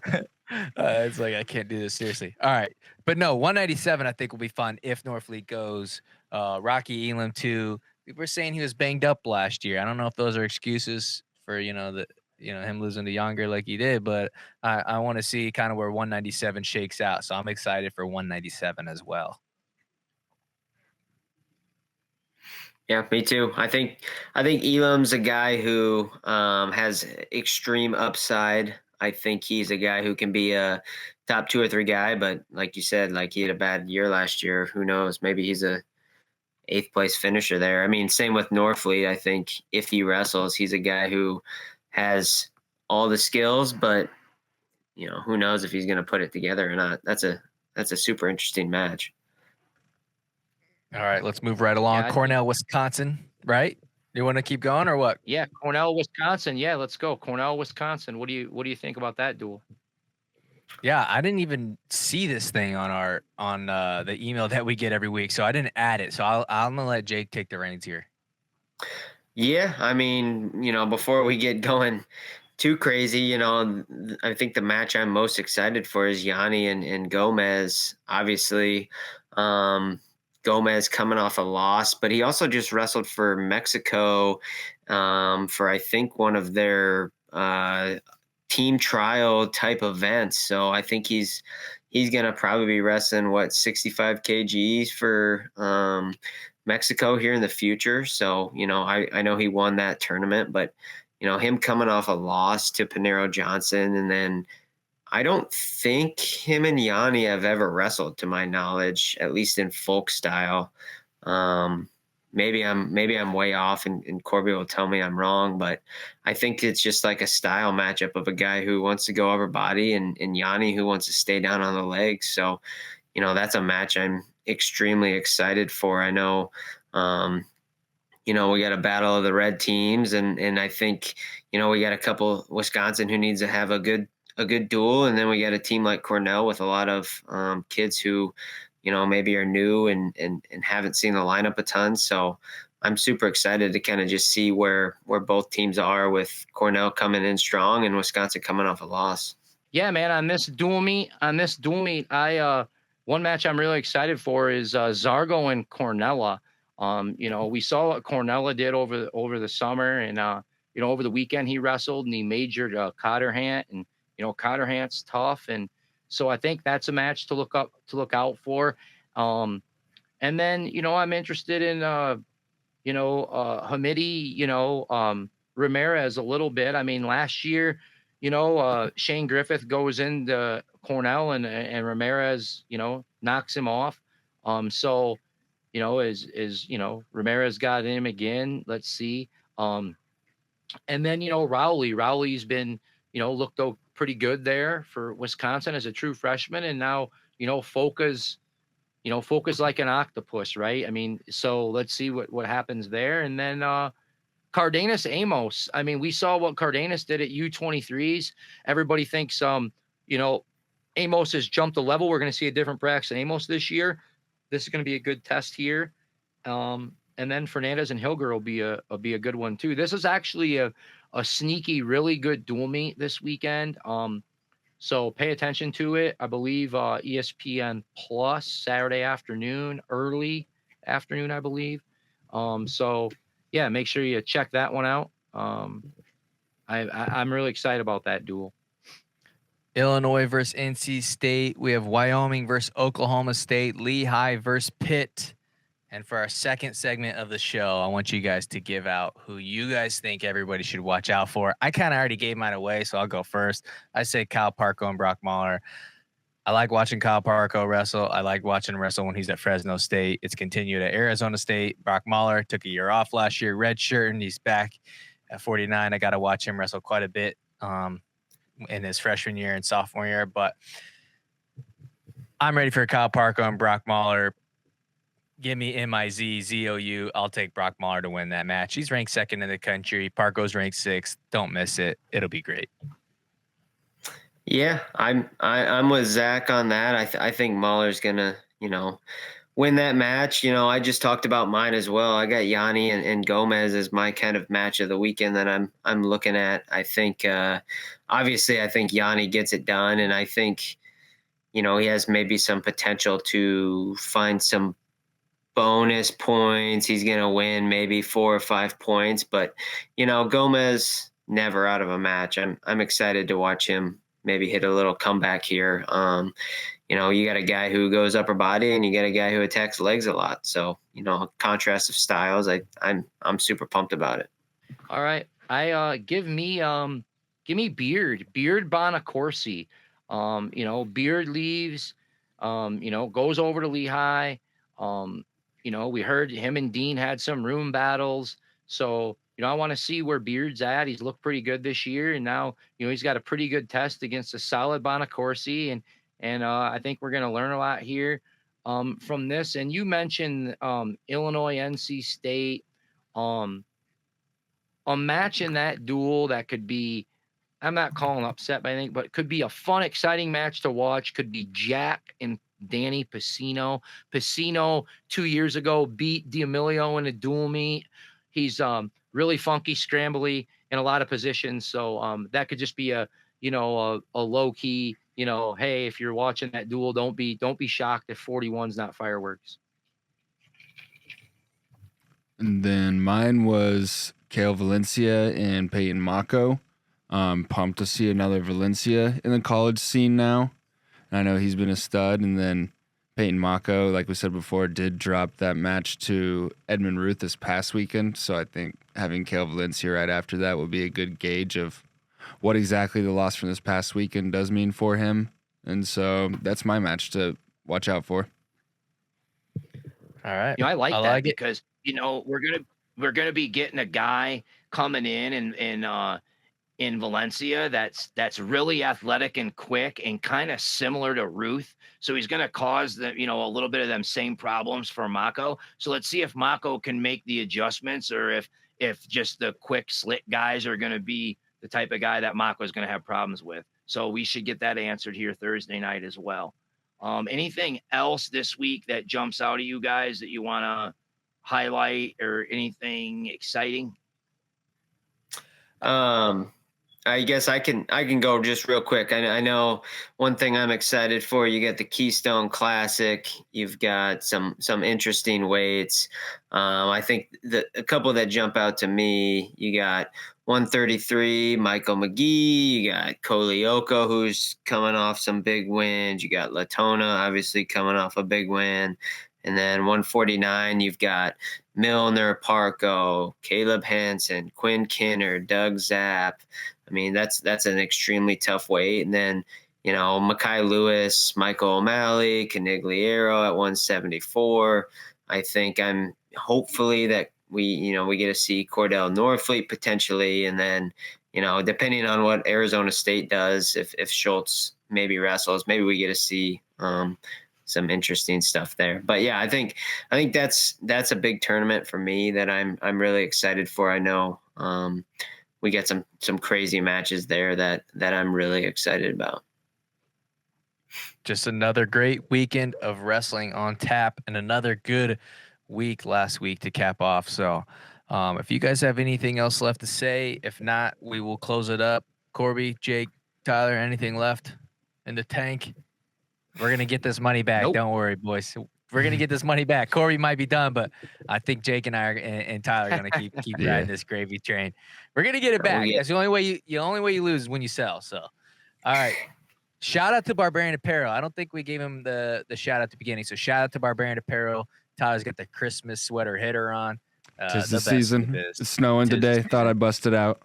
It's like, I can't do this seriously. All right. But no, 197 I think will be fun if Norfleet goes. Rocky Elam too. We're saying he was banged up last year. I don't know if those are excuses for him losing to Younger like he did, but I want to see kind of where 197 shakes out. So I'm excited for 197 as well. Yeah, me too. I think Elam's a guy who has extreme upside. I think he's a guy who can be a top 2 or 3 guy, but like you said, like he had a bad year last year. Who knows? Maybe he's a 8th place finisher there. I mean, same with Norfleet. I think if he wrestles, he's a guy who has all the skills, but who knows if he's going to put it together or not. That's a super interesting match. All right, let's move right along. Yeah, I think- Cornell, Wisconsin, right? You want to keep going or what? Yeah, Cornell, Wisconsin. Yeah, let's go. Cornell, Wisconsin. What do you think about that duel? Yeah, I didn't even see this thing on the email that we get every week, so I didn't add it. So I'm gonna let Jake take the reins here. Yeah, I mean, before we get going too crazy, I think the match I'm most excited for is Yanni and Gomez. Obviously, Gomez coming off a loss, but he also just wrestled for Mexico for I think one of their team trial type events. So I think he's gonna probably be wrestling 65 kgs for Mexico here in the future. So I know he won that tournament, but him coming off a loss to Panero Johnson, and then I don't think him and Yanni have ever wrestled, to my knowledge, at least in folk style. Maybe I'm way off, and Corby will tell me I'm wrong, but I think it's just like a style matchup of a guy who wants to go over body and Yanni who wants to stay down on the legs. So, that's a match I'm extremely excited for. I know, we got a battle of the red teams, and I think, we got a couple Wisconsin who needs to have a good duel, and then we got a team like Cornell with a lot of kids who, maybe are new and haven't seen the lineup a ton. So I'm super excited to kind of just see where both teams are, with Cornell coming in strong and Wisconsin coming off a loss. Yeah, man. On this dual meet, I one match I'm really excited for is Zargo and Cornella. We saw what Cornella did over the summer, and over the weekend he wrestled and he majored Cotterhant, and Cotterhant's tough, and so I think that's a match to look out for. And then I'm interested in Hamidi, Ramirez a little bit. I mean, last year, Shane Griffith goes into Cornell and Ramirez, knocks him off. So, Ramirez got him again. Let's see. And then, Rowley's been, looked pretty good there for Wisconsin as a true freshman. And now, Foca's like an octopus, right? I mean, so let's see what happens there. And then Cardenas Amos. I mean, we saw what Cardenas did at U23s. Everybody thinks Amos has jumped a level. We're going to see a different Braxton Amos this year. This is going to be a good test here. And then Fernandez and Hilger will be a good one too. This is actually a sneaky, really good dual meet this weekend. So pay attention to it. I believe ESPN Plus Saturday afternoon, early afternoon, I believe. So yeah, make sure you check that one out. I'm really excited about that duel. Illinois versus NC State. We have Wyoming versus Oklahoma State. Lehigh versus Pitt. And for our second segment of the show, I want you guys to give out who you guys think everybody should watch out for. I kind of already gave mine away, so I'll go first. I say Kyle Parko and Brock Mahler. I like watching Kyle Parko wrestle. I like watching him wrestle when he's at Fresno State. It's continued at Arizona State. Brock Mahler took a year off last year, red shirt, and he's back at 49. I got to watch him wrestle quite a bit in his freshman year and sophomore year. But I'm ready for Kyle Parko and Brock Mahler. Give me MIZZOU. I'll take Brock Mahler to win that match. He's ranked second in the country. Parko's ranked sixth. Don't miss it. It'll be great. Yeah, I'm with Zach on that. I think Mahler's gonna, win that match. I just talked about mine as well. I got Yanni and Gomez as my kind of match of the weekend that I'm looking at. I think obviously I think Yanni gets it done, and I think he has maybe some potential to find some bonus points. He's going to win maybe 4 or 5 points, but Gomez never out of a match. I'm excited to watch him maybe hit a little comeback here. You got a guy who goes upper body and you got a guy who attacks legs a lot. So, contrast of styles. I'm super pumped about it. All right. Give me Beard Bonacorsi. Beard leaves, goes over to Lehigh. We heard him and Dean had some room battles. So, I want to see where Beard's at. He's looked pretty good this year. And now, he's got a pretty good test against a solid Bonacorsi. And I think we're going to learn a lot here from this. And you mentioned Illinois, NC State. A match in that duel that could be, I'm not calling upset by anything, but it could be a fun, exciting match to watch. Could be Jack and Danny Pacino. Pacino 2 years ago beat D'Amelio in a dual meet. He's really funky, scrambly in a lot of positions. So that could just be a low key, hey, if you're watching that duel, don't be shocked if 41's not fireworks. And then mine was Kale Valencia and Peyton Mako. Pumped to see another Valencia in the college scene now. I know he's been a stud. And then Peyton Mako, like we said before, did drop that match to Edmund Ruth this past weekend. So I think having Kale Valencia right after that would be a good gauge of what exactly the loss from this past weekend does mean for him. And so that's my match to watch out for. All right. I like that because we're gonna be getting a guy coming in Valencia that's really athletic and quick and kind of similar to Ruth. So he's gonna cause a little bit of them same problems for Mako. So let's see if Mako can make the adjustments, or if just the quick slick guys are gonna be the type of guy that Mako is gonna have problems with. So we should get that answered here Thursday night as well. Anything else this week that jumps out at you guys that you want to highlight, or anything exciting? I guess I can go just real quick. I know one thing I'm excited for. You got the Keystone Classic. You've got some interesting weights. I think a couple that jump out to me. You got 133, Michael McGee. You got Kolioko, who's coming off some big wins. You got Latona, obviously coming off a big win. And then 149, you've got Milner, Parko, Caleb Hansen, Quinn Kinner, Doug Zapp. I mean, that's an extremely tough weight. And then, Makai Lewis, Michael O'Malley, Canigliero at 174. I think I'm hopefully that we get to see Cordell Norfleet potentially. And then, depending on what Arizona State does, if Schultz maybe wrestles, maybe we get to see some interesting stuff there. But yeah, I think that's a big tournament for me that I'm really excited for. I know we get some crazy matches there that I'm really excited about. Just another great weekend of wrestling on tap, and another good week last week to cap off. So if you guys have anything else left to say, if not, we will close it up. Corby, Jake, Tyler, anything left in the tank? We're going to get this money back. Nope. Don't worry, boys. We're going to get this money back. Corby might be done, but I think Jake and I and Tyler are going to keep riding this gravy train. We're going to get it back. That's the only way you lose is when you sell. So, all right. Shout out to Barbarian Apparel. I don't think we gave him the shout out at the beginning. So shout out to Barbarian Apparel. Tyler's got the Christmas sweater hitter on. Tis the season. It's snowing today. Thought I busted out.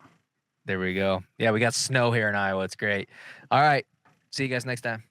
There we go. Yeah, we got snow here in Iowa. It's great. All right. See you guys next time.